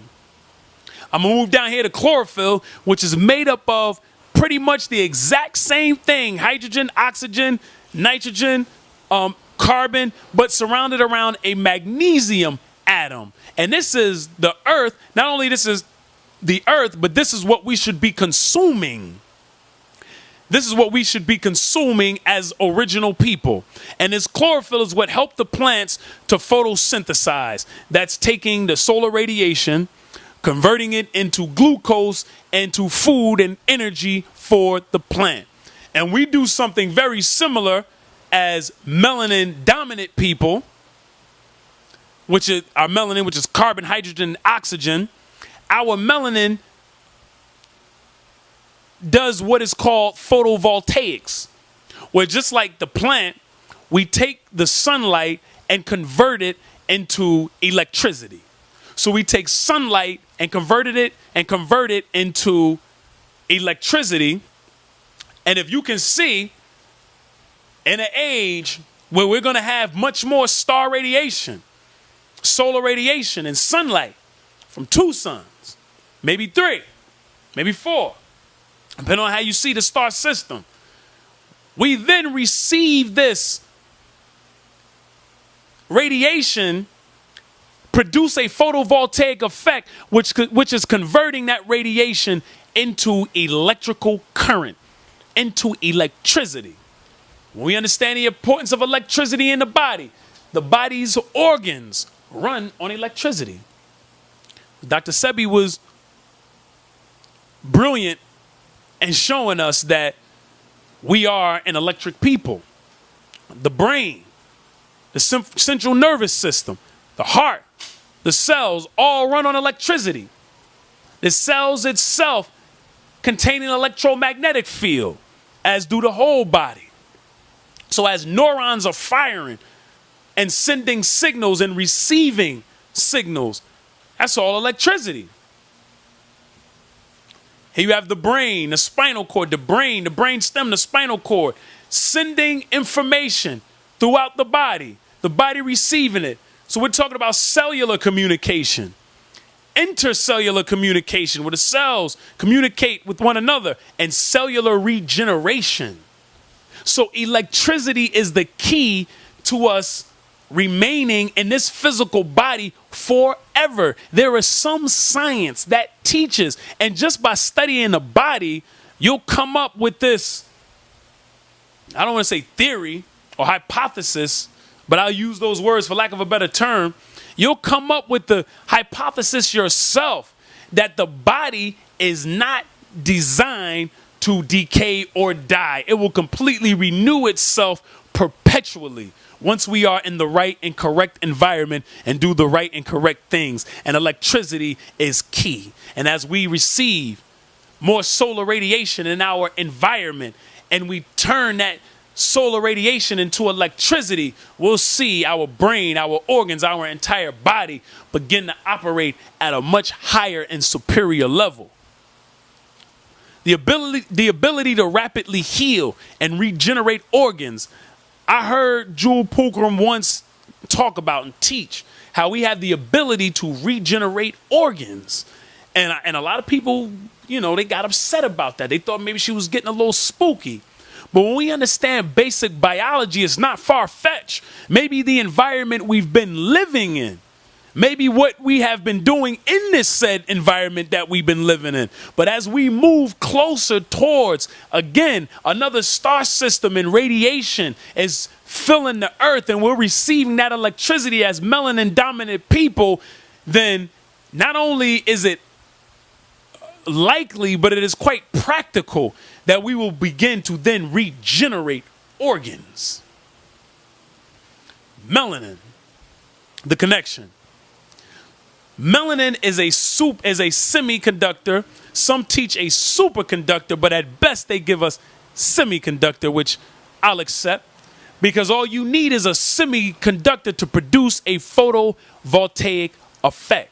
Speaker 1: I'm going to move down here to chlorophyll, which is made up of pretty much the exact same thing. Hydrogen, oxygen, nitrogen, carbon, but surrounded around a magnesium atom. And this is the Earth. Not only this is the Earth, but this is what we should be consuming. This is what we should be consuming as original people. And this chlorophyll is what helped the plants to photosynthesize. That's taking the solar radiation, converting it into glucose, into food and energy for the plant. And we do something very similar as melanin dominant people, which is our melanin, which is carbon, hydrogen, and oxygen. Our melanin does what is called photovoltaics, where just like the plant, we take the sunlight and convert it into electricity. So we take sunlight and convert it into electricity. And if you can see, in an age where we're going to have much more star radiation, solar radiation, and sunlight from 2 suns, maybe 3, maybe 4, depending on how you see the star system, we then receive this radiation, produce a photovoltaic effect, which is converting that radiation into electrical current, into electricity. When we understand the importance of electricity in the body's organs run on electricity. Dr. Sebi was brilliant in showing us that we are an electric people. The brain, the central nervous system, the heart, the cells all run on electricity. The cells itself contain an electromagnetic field, as do the whole body. So as neurons are firing and sending signals and receiving signals, that's all electricity. Here you have the brain, the spinal cord, the brain stem, the spinal cord, sending information throughout the body receiving it. So we're talking about cellular communication, intercellular communication, where the cells communicate with one another, and cellular regeneration. So electricity is the key to us remaining in this physical body forever. There is some science that teaches, and just by studying the body, you'll come up with this, I don't want to say theory or hypothesis, but I'll use those words for lack of a better term. You'll come up with the hypothesis yourself that the body is not designed to decay or die. It will completely renew itself perpetually once we are in the right and correct environment and do the right and correct things. And electricity is key. And as we receive more solar radiation in our environment and we turn that solar radiation into electricity, we'll see our brain, our organs, our entire body begin to operate at a much higher and superior level. The ability to rapidly heal and regenerate organs. I heard Jewel Pookrum once talk about and teach how we have the ability to regenerate organs. And a lot of people, they got upset about that. They thought maybe she was getting a little spooky. But when we understand basic biology, it's not far-fetched. Maybe the environment we've been living in, maybe what we have been doing in this said environment that we've been living in. But as we move closer towards, again, another star system and radiation is filling the earth, and we're receiving that electricity as melanin dominant people, then not only is it likely, but it is quite practical that we will begin to then regenerate organs. Melanin, the connection. Melanin is a semiconductor. Some teach a superconductor, but at best they give us semiconductor, which I'll accept, because all you need is a semiconductor to produce a photovoltaic effect.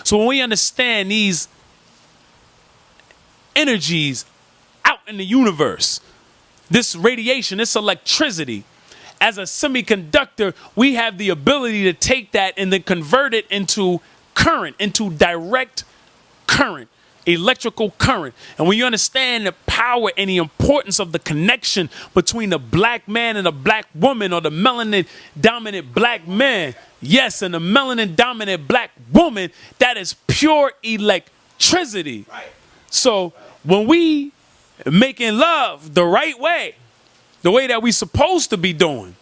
Speaker 1: So when we understand these energies out in the universe, this radiation, this electricity, as a semiconductor, we have the ability to take that and then convert it into current, into direct current, electrical current. And when you understand the power and the importance of the connection between the black man and the black woman, or the melanin dominant black man, yes, and the melanin dominant black woman, that is pure electricity. Right. So when we making love the right way, the way that we supposed to be doing,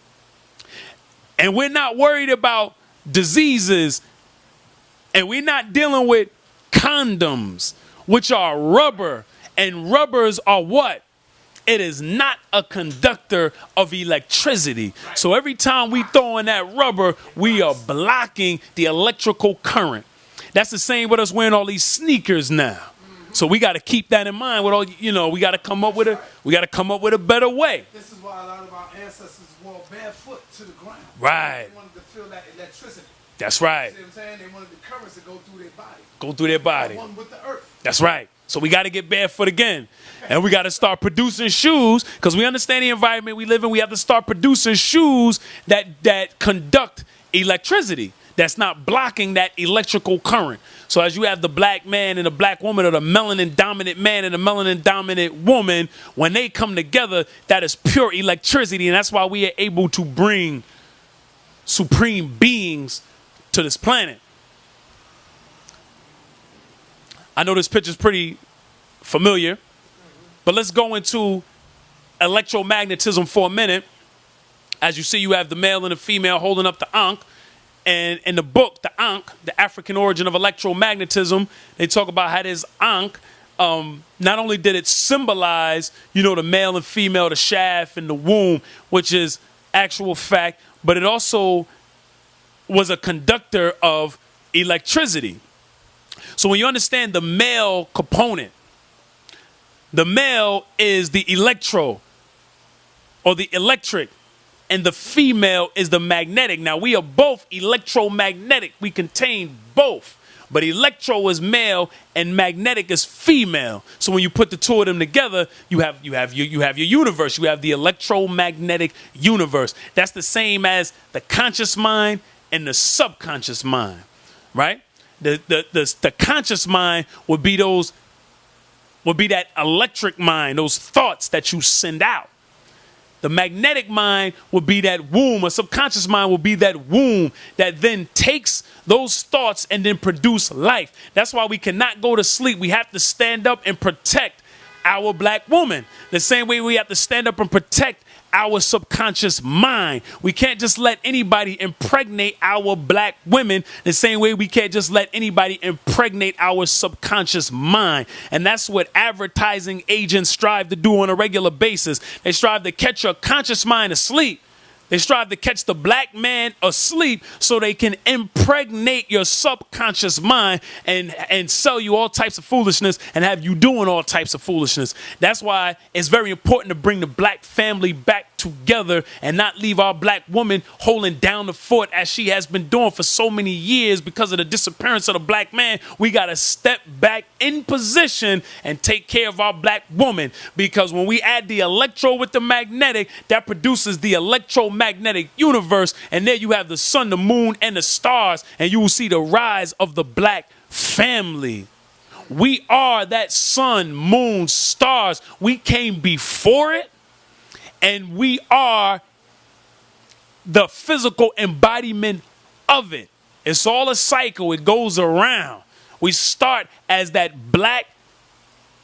Speaker 1: and we're not worried about diseases, and we're not dealing with condoms, which are rubber, and rubbers are what? It is not a conductor of electricity. So every time we throw in that rubber, we are blocking the electrical current. That's the same with us wearing all these sneakers now. So we got to keep that in mind. With all, we got to come up with a better way.
Speaker 2: This is why a lot of our ancestors wore barefoot to the ground.
Speaker 1: Right.
Speaker 2: They wanted to feel that electricity.
Speaker 1: That's right.
Speaker 2: You see what I'm saying? They wanted the currents to go through their body.
Speaker 1: Go through their body.
Speaker 2: One with the earth.
Speaker 1: That's right. So we got to get barefoot again. And we got to start producing shoes, because we understand the environment we live in. We have to start producing shoes that conduct electricity, that's not blocking that electrical current. So as you have the black man and the black woman, or the melanin dominant man and the melanin dominant woman, when they come together, that is pure electricity. And that's why we are able to bring supreme beings to this planet. I know this picture is pretty familiar, but let's go into electromagnetism for a minute. As you see, you have the male and the female holding up the ankh. And in the book, the ankh, the African origin of electromagnetism, they talk about how this ankh, not only did it symbolize, the male and female, the shaft and the womb, which is actual fact, but it also was a conductor of electricity. So when you understand the male component, the male is the electro, or the electric, and the female is the magnetic. Now, we are both electromagnetic. We contain both. But electro is male and magnetic is female. So when you put the two of them together, you have your universe. You have the electromagnetic universe. That's the same as the conscious mind and the subconscious mind, right? The conscious mind would be that electric mind, those thoughts that you send out. The magnetic mind will be that womb, a subconscious mind will be that womb that then takes those thoughts and then produce life. That's why we cannot go to sleep. We have to stand up and protect our black woman. The same way we have to stand up and protect our subconscious mind. We can't just let anybody impregnate our black women the same way we can't just let anybody impregnate our subconscious mind. And that's what advertising agents strive to do on a regular basis. They strive to catch your conscious mind asleep. They strive to catch the black man asleep so they can impregnate your subconscious mind and sell you all types of foolishness and have you doing all types of foolishness. That's why it's very important to bring the black family back together and not leave our black woman holding down the fort as she has been doing for so many years because of the disappearance of the black man. We got to step back in position and take care of our black woman, because when we add the electro with the magnetic, that produces the electromagnetic universe, and there you have the sun, the moon, and the stars, and you will see the rise of the black family. We are that sun, moon, stars. We came before it, And we are the physical embodiment of it. It's all a cycle. It goes around. We start as that black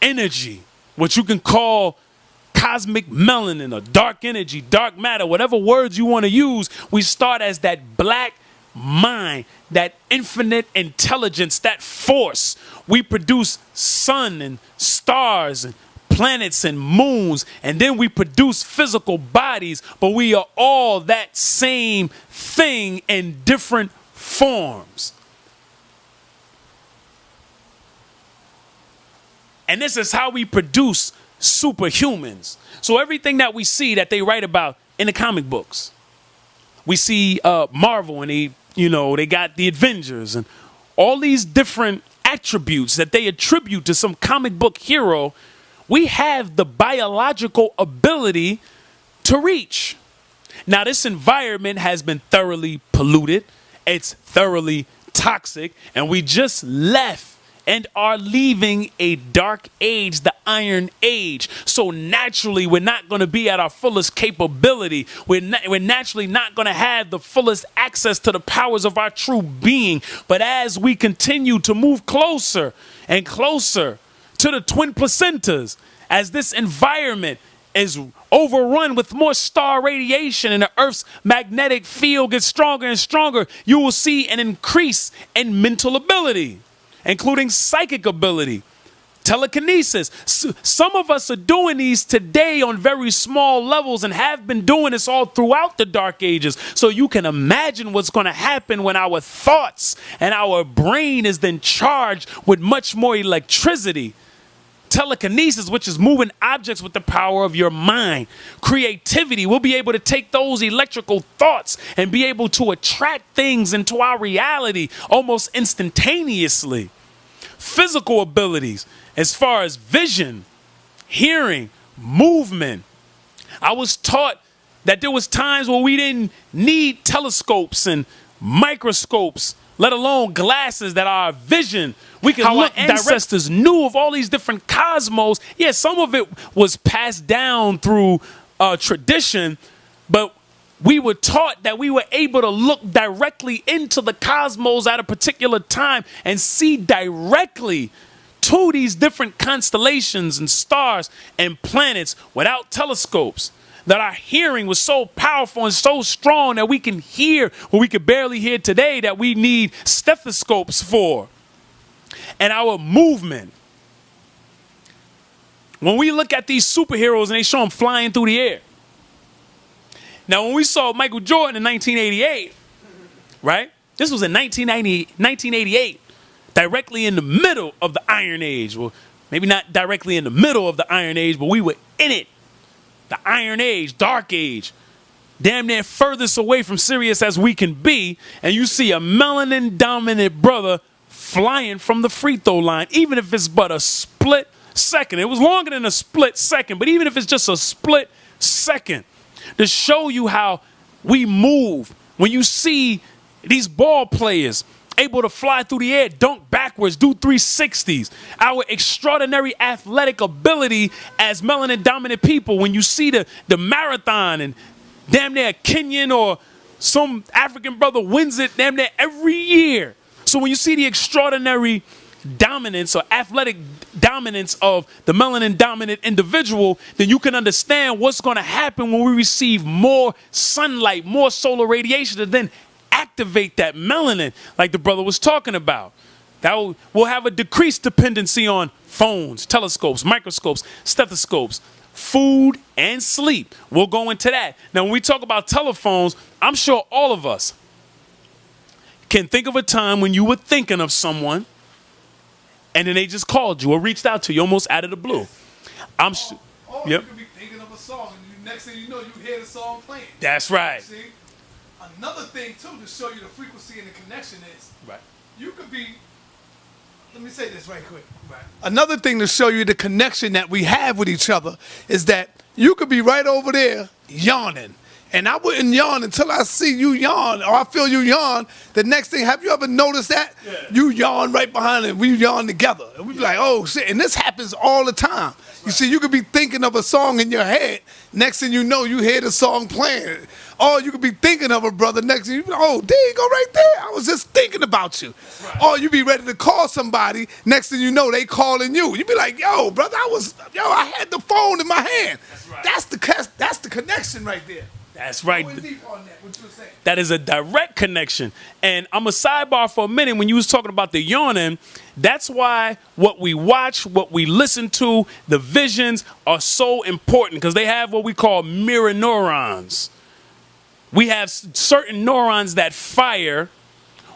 Speaker 1: energy, what you can call cosmic melanin or dark energy, dark matter, whatever words you want to use. We start as that black mind, that infinite intelligence, that force. We produce sun and stars and planets and moons, and then we produce physical bodies, but we are all that same thing in different forms. And this is how we produce superhumans. So everything that we see that they write about in the comic books, we see Marvel, and they got the Avengers and all these different attributes that they attribute to some comic book hero. We have the biological ability to reach. Now, this environment has been thoroughly polluted. It's thoroughly toxic, and we just left and are leaving a dark age, the Iron Age. So naturally, we're not going to be at our fullest capability. We're naturally not going to have the fullest access to the powers of our true being. But as we continue to move closer and closer to the twin placentas, as this environment is overrun with more star radiation and the Earth's magnetic field gets stronger and stronger, you will see an increase in mental ability, including psychic ability, telekinesis. Some of us are doing these today on very small levels and have been doing this all throughout the Dark Ages. So you can imagine what's going to happen when our thoughts and our brain is then charged with much more electricity. Telekinesis, which is moving objects with the power of your mind. Creativity, we'll be able to take those electrical thoughts and be able to attract things into our reality almost instantaneously. Physical abilities, as far as vision, hearing, movement. I was taught that there was times where we didn't need telescopes and microscopes, let alone glasses, that our vision, we can look. Our ancestors knew of all these different cosmos. Yeah, some of it was passed down through tradition, but we were taught that we were able to look directly into the cosmos at a particular time and see directly to these different constellations and stars and planets without telescopes. That our hearing was so powerful and so strong that we can hear what we could barely hear today, that we need stethoscopes for. And our movement. When we look at these superheroes and they show them flying through the air. Now, when we saw Michael Jordan in 1988, right? This was in 1988, directly in the middle of the Iron Age. Well, maybe not directly in the middle of the Iron Age, but we were in it. The Iron Age, Dark Age, damn near furthest away from Sirius as we can be, and you see a melanin dominant brother flying from the free throw line, even if it's but a split second. It was longer than a split second, but even if it's just a split second, to show you how we move. When you see these ball players able to fly through the air, dunk backwards, do 360s. Our extraordinary athletic ability as melanin dominant people. When you see the marathon and damn near a Kenyan or some African brother wins it damn near every year. So when you see the extraordinary dominance or athletic dominance of the melanin dominant individual, then you can understand what's going to happen when we receive more sunlight, more solar radiation, and then activate that melanin like the brother was talking about. That will have a decreased dependency on phones, telescopes, microscopes, stethoscopes, food, and sleep. We'll go into that. Now, when we talk about telephones, I'm sure all of us can think of a time when you were thinking of someone and then they just called you or reached out to you almost out of the blue.
Speaker 2: Or you could be thinking of a song and next thing you know, you hear the song playing.
Speaker 1: That's right.
Speaker 2: See? Another thing, too, to show you the frequency and the connection is,
Speaker 1: right.
Speaker 2: You could be, let me say this right quick. Right. Another thing to show you the connection that we have with each other is that you could be right over there yawning, And I wouldn't yawn until I see you yawn or I feel you yawn. The next thing, have you ever noticed that? Yeah. You yawn right behind it. We yawn together. And we be like, oh, shit. And this happens all the time. Right. You see, you could be thinking of a song in your head. Next thing you know, you hear the song playing. Or you could be thinking of a brother next to you. Oh, there you go right there. I was just thinking about you. Right. Or you be ready to call somebody. Next thing you know, they calling you. You be like, yo, brother, I had the phone in my hand. That's right. That's the connection right there.
Speaker 1: That's right. That is a direct connection. And I'm a sidebar for a minute. When you was talking about the yawning, that's why what we watch, what we listen to, the visions are so important because they have what we call mirror neurons. We have certain neurons that fire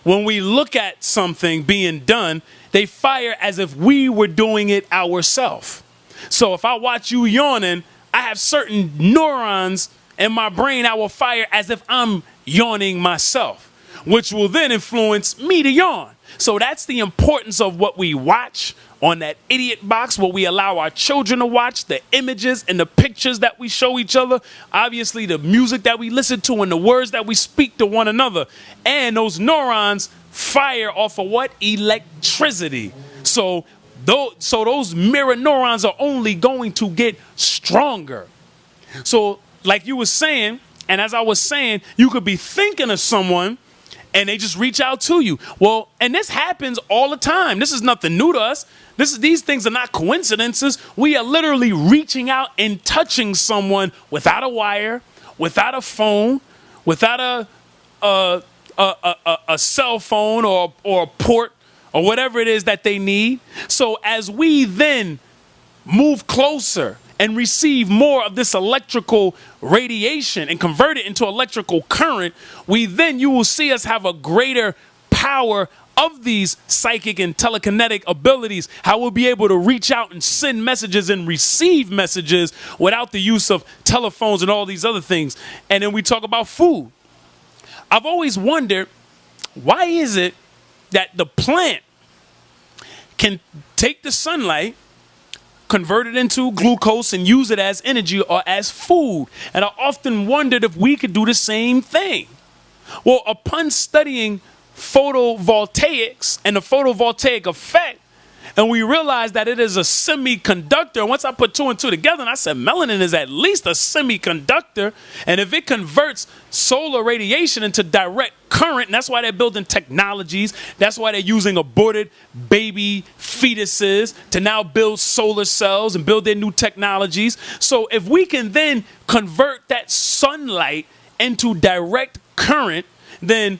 Speaker 1: when we look at something being done. They fire as if we were doing it ourselves. So if I watch you yawning, I have certain neurons in my brain I will fire as if I'm yawning myself, which will then influence me to yawn. So that's the importance of what we watch on that idiot box, what we allow our children to watch, the images and the pictures that we show each other, obviously the music that we listen to and the words that we speak to one another. And those neurons fire off of what? Electricity. So those mirror neurons are only going to get stronger. So like you were saying, and as I was saying, you could be thinking of someone and they just reach out to you. Well, and this happens all the time. This is nothing new to us. These things are not coincidences. We are literally reaching out and touching someone without a wire, without a phone, without a cell phone or a port or whatever it is that they need. So as we then move closer and receive more of this electrical radiation and convert it into electrical current, you will see us have a greater power of these psychic and telekinetic abilities, how we'll be able to reach out and send messages and receive messages without the use of telephones and all these other things. And then we talk about food. I've always wondered, why is it that the plant can take the sunlight, convert it into glucose and use it as energy or as food? And I often wondered if we could do the same thing. Well, upon studying photovoltaics and the photovoltaic effect, and we realized that it is a semiconductor. Once I put two and two together, and I said melanin is at least a semiconductor. And if it converts solar radiation into direct current, and that's why they're building technologies. That's why they're using aborted baby fetuses to now build solar cells and build their new technologies. So if we can then convert that sunlight into direct current, then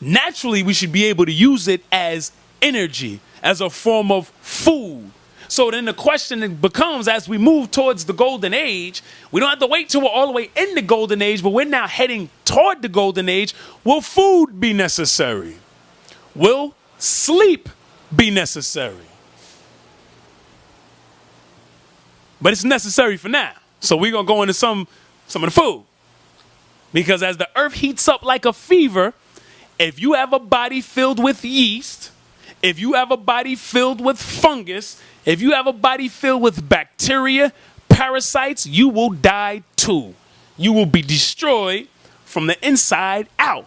Speaker 1: naturally we should be able to use it as energy, as a form of food. So then the question becomes, as we move towards the golden age, we don't have to wait till we're all the way in the golden age, but we're now heading toward the golden age. Will food be necessary? Will sleep be necessary? But it's necessary for now. So we're going to go into some of the food. Because as the earth heats up like a fever, if you have a body filled with yeast, if you have a body filled with fungus, if you have a body filled with bacteria, parasites, you will die too. You will be destroyed from the inside out.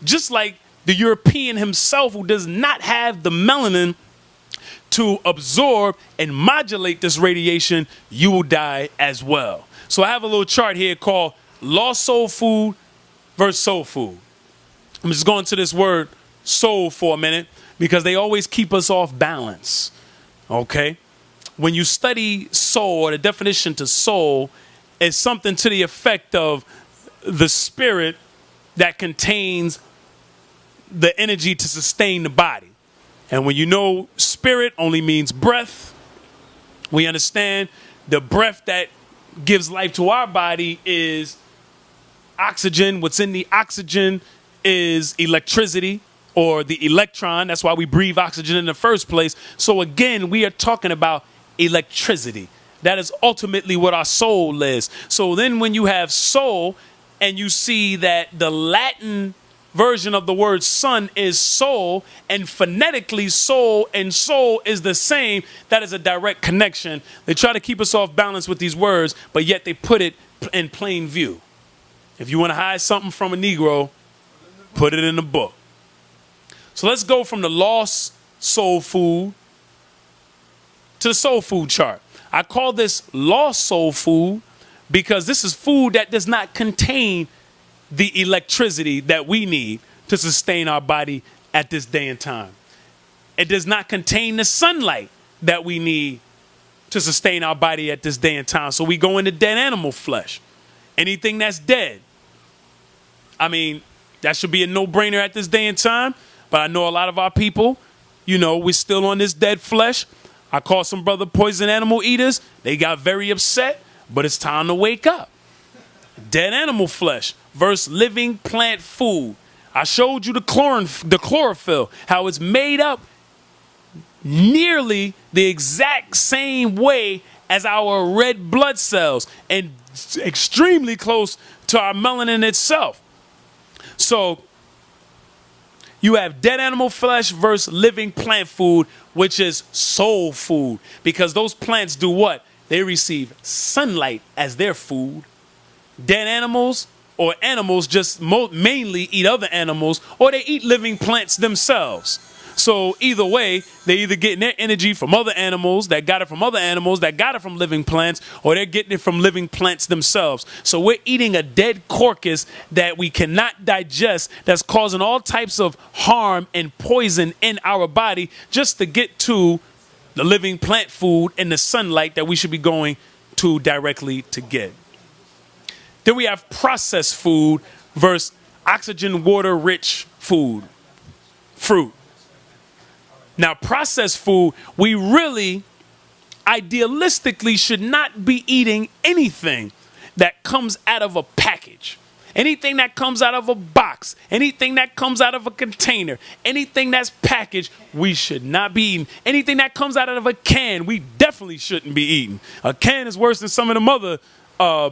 Speaker 1: Just like the European himself, who does not have the melanin to absorb and modulate this radiation, you will die as well. So I have a little chart here called lost soul food versus soul food. I'm just going to this word soul for a minute, because they always keep us off balance, okay? When you study soul, or the definition to soul, is something to the effect of the spirit that contains the energy to sustain the body. And when you know spirit only means breath, we understand the breath that gives life to our body is oxygen. What's in the oxygen is electricity, or the electron. That's why we breathe oxygen in the first place. So again, we are talking about electricity. That is ultimately what our soul is. So then when you have soul, and you see that the Latin version of the word sun is soul, and phonetically soul and soul is the same, that is a direct connection. They try to keep us off balance with these words, but yet they put it in plain view. If you want to hide something from a Negro, put it in the book. So let's go from the lost soul food to the soul food chart. I call this lost soul food because this is food that does not contain the electricity that we need to sustain our body at this day and time. It does not contain the sunlight that we need to sustain our body at this day and time. So we go into dead animal flesh. Anything that's dead. I mean, that should be a no-brainer at this day and time. But I know a lot of our people, you know, we're still on this dead flesh. I call some brother poison animal eaters. They got very upset, but it's time to wake up. Dead animal flesh versus living plant food. I showed you the chlorophyll, how it's made up nearly the exact same way as our red blood cells and extremely close to our melanin itself. So you have dead animal flesh versus living plant food, which is soul food, because those plants do what? They receive sunlight as their food. Dead animals or animals just mainly eat other animals, or they eat living plants themselves. So either way, they're either getting their energy from other animals that got it from other animals that got it from living plants, or they're getting it from living plants themselves. So we're eating a dead carcass that we cannot digest, that's causing all types of harm and poison in our body just to get to the living plant food and the sunlight that we should be going to directly to get. Then we have processed food versus oxygen, water rich food, fruit. Now, processed food, we really idealistically should not be eating anything that comes out of a package. Anything that comes out of a box, anything that comes out of a container, anything that's packaged, we should not be eating. Anything that comes out of a can, we definitely shouldn't be eating. A can is worse than some of them other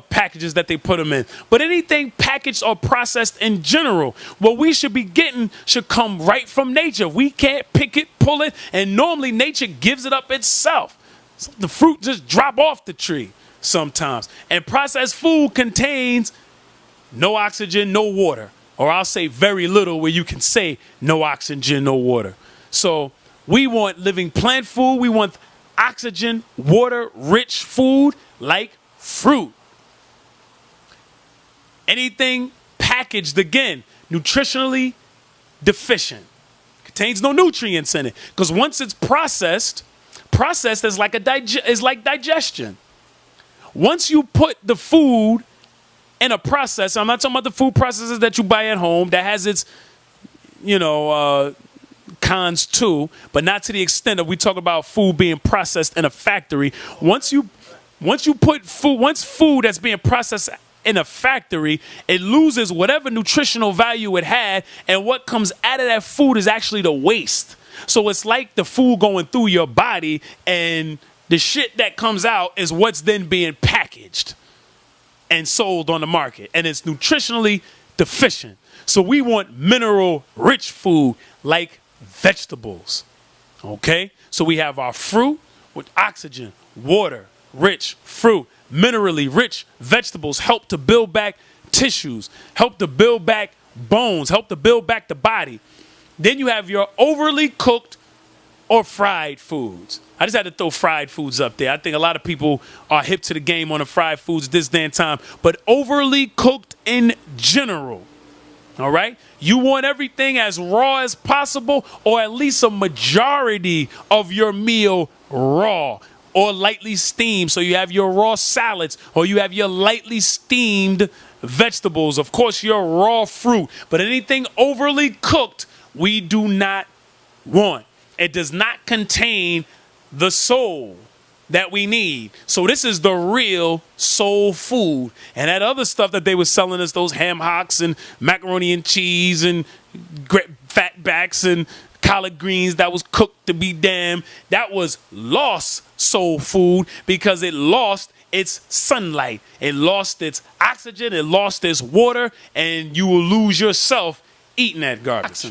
Speaker 1: packages that they put them in. But anything packaged or processed in general, what we should be getting should come right from nature. We can't pick it, pull it, and normally nature gives it up itself. So the fruit just drop off the tree sometimes. And processed food contains no oxygen, no water. Or I'll say very little, where you can say no oxygen, no water. So we want living plant food. We want oxygen, water, rich food like fruit. Anything packaged, again, nutritionally deficient. Contains no nutrients in it. Because once it's processed is like digestion. Once you put the food in a process, I'm not talking about the food processors that you buy at home that has its, cons too, but not to the extent that we talk about food being processed in a factory. Once food that's being processed in a factory, it loses whatever nutritional value it had, and what comes out of that food is actually the waste. So it's like the food going through your body, and the shit that comes out is what's then being packaged and sold on the market, and it's nutritionally deficient. So we want mineral rich food like vegetables. Okay, so we have our fruit with oxygen, water rich fruit. Minerally rich vegetables help to build back tissues, help to build back bones, help to build back the body. Then you have your overly cooked or fried foods. I just had to throw fried foods up there. I think a lot of people are hip to the game on the fried foods this day and time, but overly cooked in general. All right? You want everything as raw as possible, or at least a majority of your meal raw or lightly steamed. So you have your raw salads, or you have your lightly steamed vegetables. Of course, your raw fruit. But anything overly cooked, we do not want. It does not contain the soul that we need. So this is the real soul food. And that other stuff that they were selling us, those ham hocks and macaroni and cheese and fatbacks and collard greens that was cooked to be damned, that was lost soul food because it lost its sunlight. It lost its oxygen. It lost its water. And you will lose yourself eating that garbage.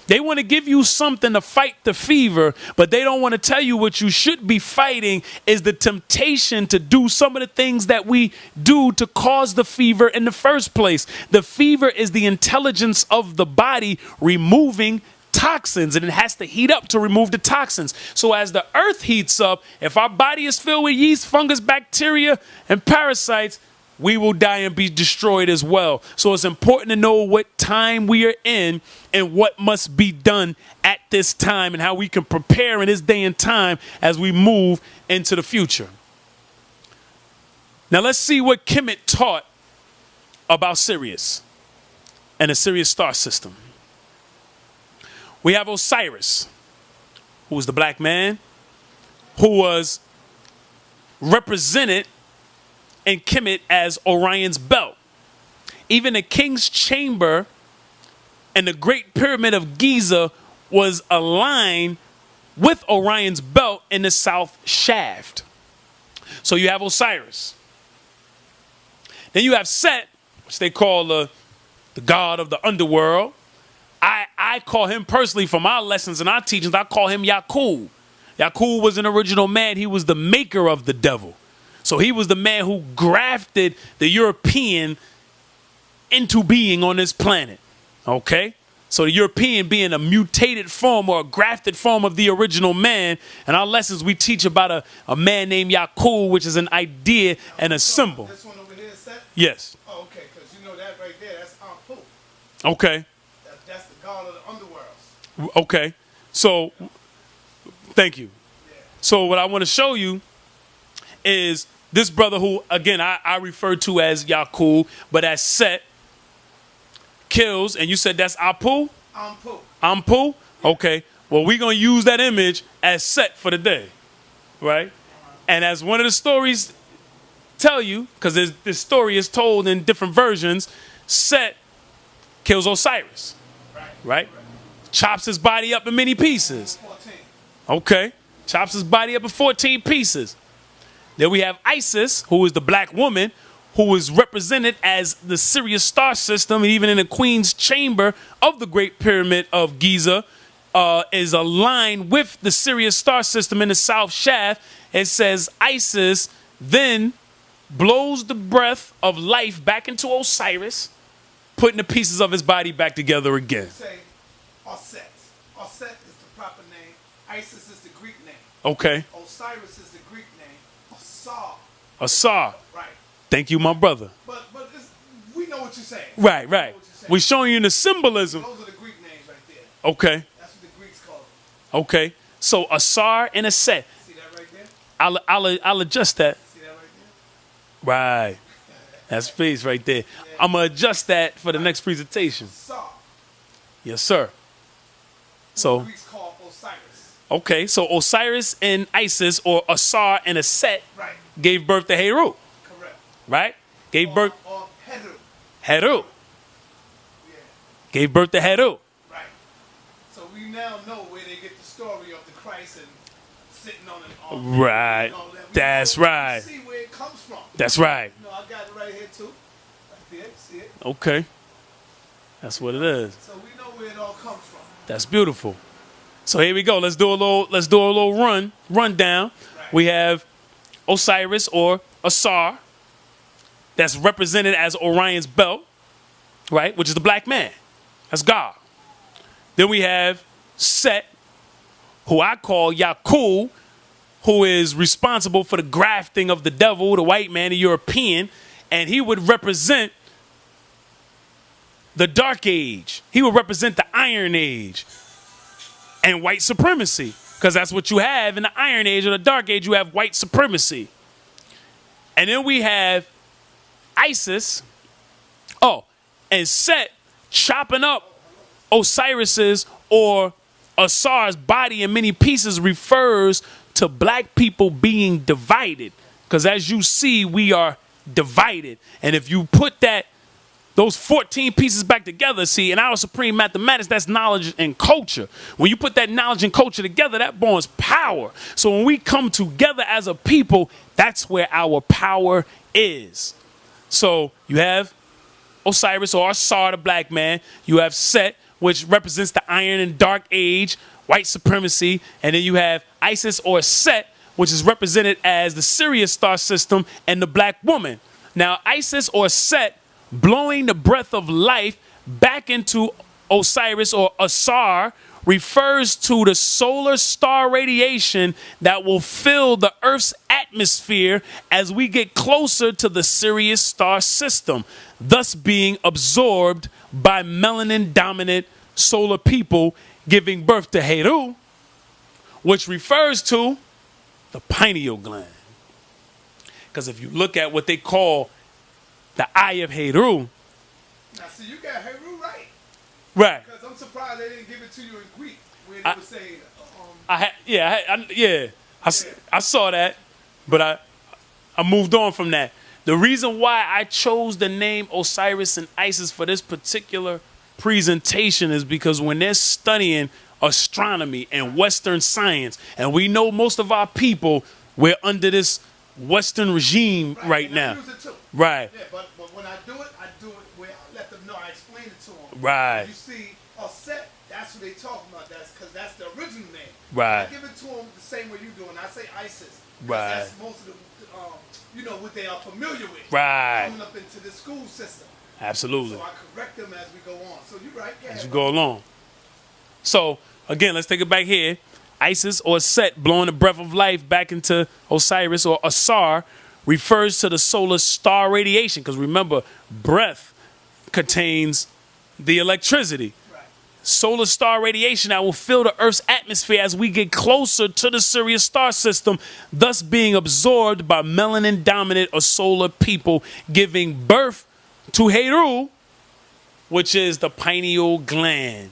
Speaker 1: They want to give you something to fight the fever, but they don't want to tell you what you should be fighting is the temptation to do some of the things that we do to cause the fever in the first place. The fever is the intelligence of the body removing toxins, and it has to heat up to remove the toxins. So as the earth heats up, if our body is filled with yeast, fungus, bacteria, and parasites, we will die and be destroyed as well. So it's important to know what time we are in and what must be done at this time and how we can prepare in this day and time as we move into the future. Now let's see what Kemet taught about Sirius and the Sirius Star System. We have Osiris, who was the black man, who was represented in Kemet as Orion's belt. Even the king's chamber and the Great Pyramid of Giza was aligned with Orion's belt in the south shaft. So you have Osiris. Then you have Set, which they call the god of the underworld. I call him personally, from our lessons and our teachings, I call him Yakub. Yakub was an original man. He was the maker of the devil. So he was the man who grafted the European into being on this planet. Okay? So the European being a mutated form or a grafted form of the original man. And our lessons, we teach about a man named Yakub, which is an idea and a symbol.
Speaker 2: This one over here is Set?
Speaker 1: Yes.
Speaker 2: Oh, okay, because you know that right there, that's Ampu.
Speaker 1: Okay.
Speaker 2: That's the god of the underworlds.
Speaker 1: Okay. So, thank you.
Speaker 2: Yeah.
Speaker 1: So what I want to show you is this brother who, again, I refer to as Yakub, but as Set, kills, and you said that's Apu?
Speaker 2: Ampu.
Speaker 1: Ampu? Okay. Well, we're going to use that image as Set for the day, right? And as one of the stories tell you, because this story is told in different versions, Set kills Osiris, right? Chops his body up in many pieces.
Speaker 2: 14.
Speaker 1: Okay. Chops his body up in 14 pieces. Then we have Isis, who is the black woman, who is represented as the Sirius Star System, even in the Queen's chamber of the Great Pyramid of Giza, is aligned with the Sirius Star System in the South Shaft. It says Isis then blows the breath of life back into Osiris, putting the pieces of his body back together again.
Speaker 2: Say Aset. Aset is the proper name. Isis is the Greek name.
Speaker 1: Okay.
Speaker 2: Osiris is the Greek name. Asar.
Speaker 1: Asar.
Speaker 2: Right.
Speaker 1: Thank you, my brother.
Speaker 2: But we know what you're saying.
Speaker 1: Right, right. We're showing you the symbolism.
Speaker 2: Those are the Greek names right there.
Speaker 1: Okay.
Speaker 2: That's what the Greeks call them.
Speaker 1: Okay. So Asar and a Set.
Speaker 2: See that right there?
Speaker 1: I'll adjust that.
Speaker 2: See that right there?
Speaker 1: Right. That's space right there. I'm going to adjust that for the next presentation.
Speaker 2: Asar.
Speaker 1: Yes, sir.
Speaker 2: The
Speaker 1: So,
Speaker 2: Greeks call Osiris.
Speaker 1: okay. So Osiris and Isis, or Asar and a Set,
Speaker 2: Right.
Speaker 1: gave birth to Heru,
Speaker 2: Correct.
Speaker 1: right? Gave birth
Speaker 2: Or Heru.
Speaker 1: Heru.
Speaker 2: Yeah.
Speaker 1: Gave birth to Heru.
Speaker 2: Right. So we now know where they get the story of the Christ and sitting on an
Speaker 1: Right.
Speaker 2: and all that. We
Speaker 1: That's
Speaker 2: know- we
Speaker 1: right.
Speaker 2: see where it comes from.
Speaker 1: That's right.
Speaker 2: You know, I got it right here too. Right there. See it?
Speaker 1: Okay. That's what it is.
Speaker 2: So we know where it all comes from.
Speaker 1: That's beautiful. So here we go. Let's do a little rundown.
Speaker 2: Right.
Speaker 1: We have Osiris, or Asar, that's represented as Orion's belt, right? Which is the black man. That's God. Then we have Set, who I call Yakub, who is responsible for the grafting of the devil, the white man, the European, and he would represent the Dark Age. He would represent the Iron Age and white supremacy, because that's what you have in the Iron Age or the Dark Age. You have white supremacy. And then we have Isis, and Set chopping up Osiris's or Asar's body in many pieces refers to black people being divided. Because as you see, we are divided. And if you put those 14 pieces back together, see, in our supreme mathematics, that's knowledge and culture. When you put that knowledge and culture together, that borns power. So when we come together as a people, that's where our power is. So you have Osiris, or Asar, the black man. You have Set, which represents the Iron and Dark Age, white supremacy. And then you have Isis or Set, which is represented as the Sirius Star System and the black woman. Now, Isis or Set, blowing the breath of life back into Osiris or Asar, refers to the solar star radiation that will fill the Earth's atmosphere as we get closer to the Sirius Star System, thus being absorbed by melanin-dominant solar people, giving birth to Heru, which refers to the pineal gland. Because if you look at what they call the eye of Heru.
Speaker 2: Now, see, you got Heru right.
Speaker 1: Right.
Speaker 2: Because I'm surprised they didn't give it to you in Greek, where they were saying,
Speaker 1: I saw that, but I moved on from that. The reason why I chose the name Osiris and Isis for this particular presentation is because when they're studying astronomy and Western science, and we know most of our people, we're under this Western regime right now.
Speaker 2: I use it too.
Speaker 1: Right.
Speaker 2: Yeah, but when I do it where I let them know, I explain it to them.
Speaker 1: Right.
Speaker 2: You see, Set, that's what they talking about. That's because that's the original name.
Speaker 1: Right.
Speaker 2: I give it to them the same way you do, and I say Isis.
Speaker 1: Right.
Speaker 2: That's most of the, what they are familiar with.
Speaker 1: Right.
Speaker 2: Coming up into the school system.
Speaker 1: Absolutely.
Speaker 2: So I correct them as we go on. So you're right.
Speaker 1: As you go along. So, again, let's take it back here. Isis or Set, blowing the breath of life back into Osiris or Asar, refers to the solar star radiation. Because remember, breath contains the electricity.
Speaker 2: Right.
Speaker 1: Solar star radiation that will fill the Earth's atmosphere as we get closer to the Sirius Star System, thus being absorbed by melanin-dominant or solar people, giving birth to Heru, which is the pineal gland.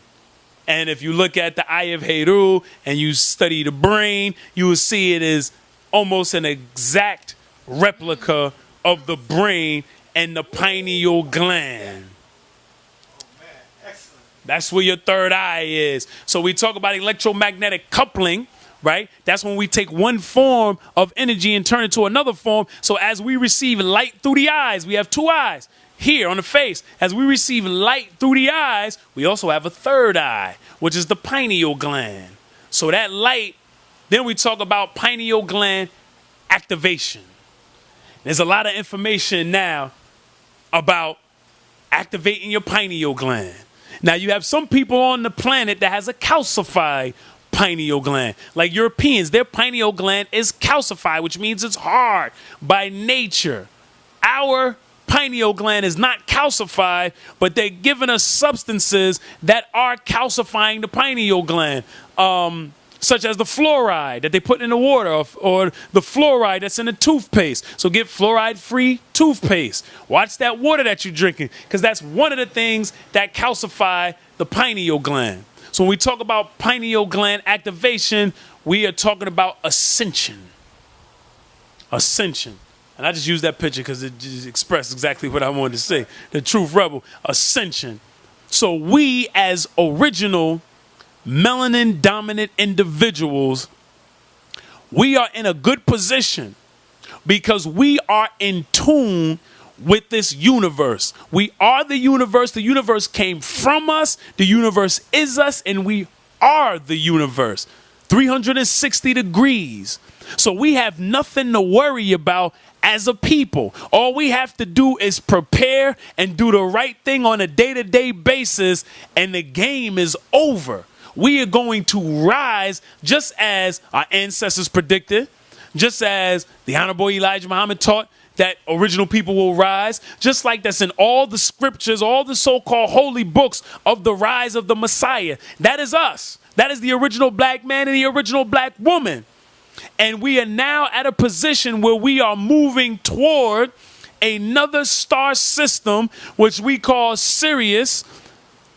Speaker 1: And if you look at the eye of Heru and you study the brain, you will see it is almost an exact replica of the brain and the pineal gland.
Speaker 2: Oh, man. Excellent.
Speaker 1: That's where your third eye is. So we talk about electromagnetic coupling, right? That's when we take one form of energy and turn it to another form. So as we receive light through the eyes, we have two eyes. Here on the face, as we receive light through the eyes, we also have a third eye, which is the pineal gland. So that light, then we talk about pineal gland activation. There's a lot of information now about activating your pineal gland. Now, you have some people on the planet that has a calcified pineal gland. Like Europeans, their pineal gland is calcified, which means it's hard by nature. Our pineal gland is not calcified, but they're giving us substances that are calcifying the pineal gland, such as the fluoride that they put in the water or the fluoride that's in the toothpaste. So get fluoride-free toothpaste. Watch that water that you're drinking, because that's one of the things that calcify the pineal gland. So when we talk about pineal gland activation, we are talking about ascension. Ascension. And I just used that picture because it just expressed exactly what I wanted to say. The truth rebel, ascension. So we as original melanin dominant individuals, we are in a good position because we are in tune with this universe. We are the universe. The universe came from us. The universe is us, and we are the universe. 360 degrees. So we have nothing to worry about as a people. All we have to do is prepare and do the right thing on a day-to-day basis, and the game is over. We are going to rise just as our ancestors predicted, just as the Honorable Elijah Muhammad taught that original people will rise, just like that's in all the scriptures, all the so-called holy books of the rise of the Messiah. That is us. That is the original black man and the original black woman. And we are now at a position where we are moving toward another star system, which we call Sirius,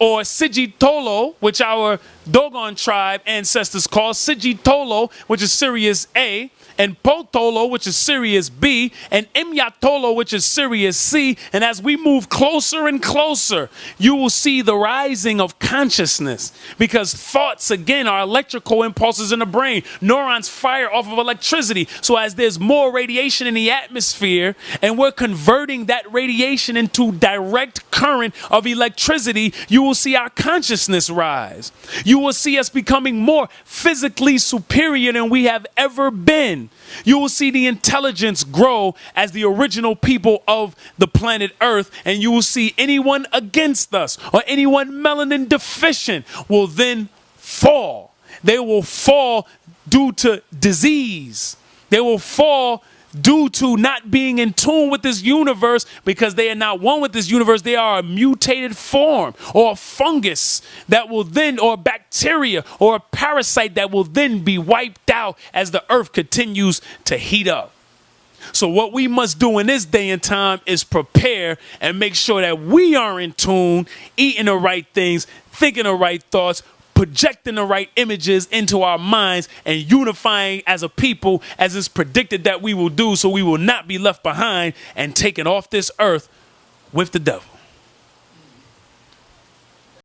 Speaker 1: or Sigitolo, which our Dogon tribe ancestors call Sigitolo, which is Sirius A, and Potolo, which is Sirius B, and Imyatolo, which is Sirius C. And as we move closer and closer, you will see the rising of consciousness, because thoughts, again, are electrical impulses in the brain. Neurons fire off of electricity. So as there's more radiation in the atmosphere, and we're converting that radiation into direct current of electricity, you will will see our consciousness rise. You will see us becoming more physically superior than we have ever been. You will see the intelligence grow as the original people of the planet Earth, and you will see anyone against us or anyone melanin deficient will then fall. They will fall due to disease. They will fall due to not being in tune with this universe, because they are not one with this universe. They are a mutated form or a fungus that will then, or a bacteria or a parasite that will then be wiped out as the earth continues to heat up. So what we must do in this day and time is prepare and make sure that we are in tune, eating the right things, thinking the right thoughts, projecting the right images into our minds, and unifying as a people as is predicted that we will do, so we will not be left behind and taken off this earth with the devil.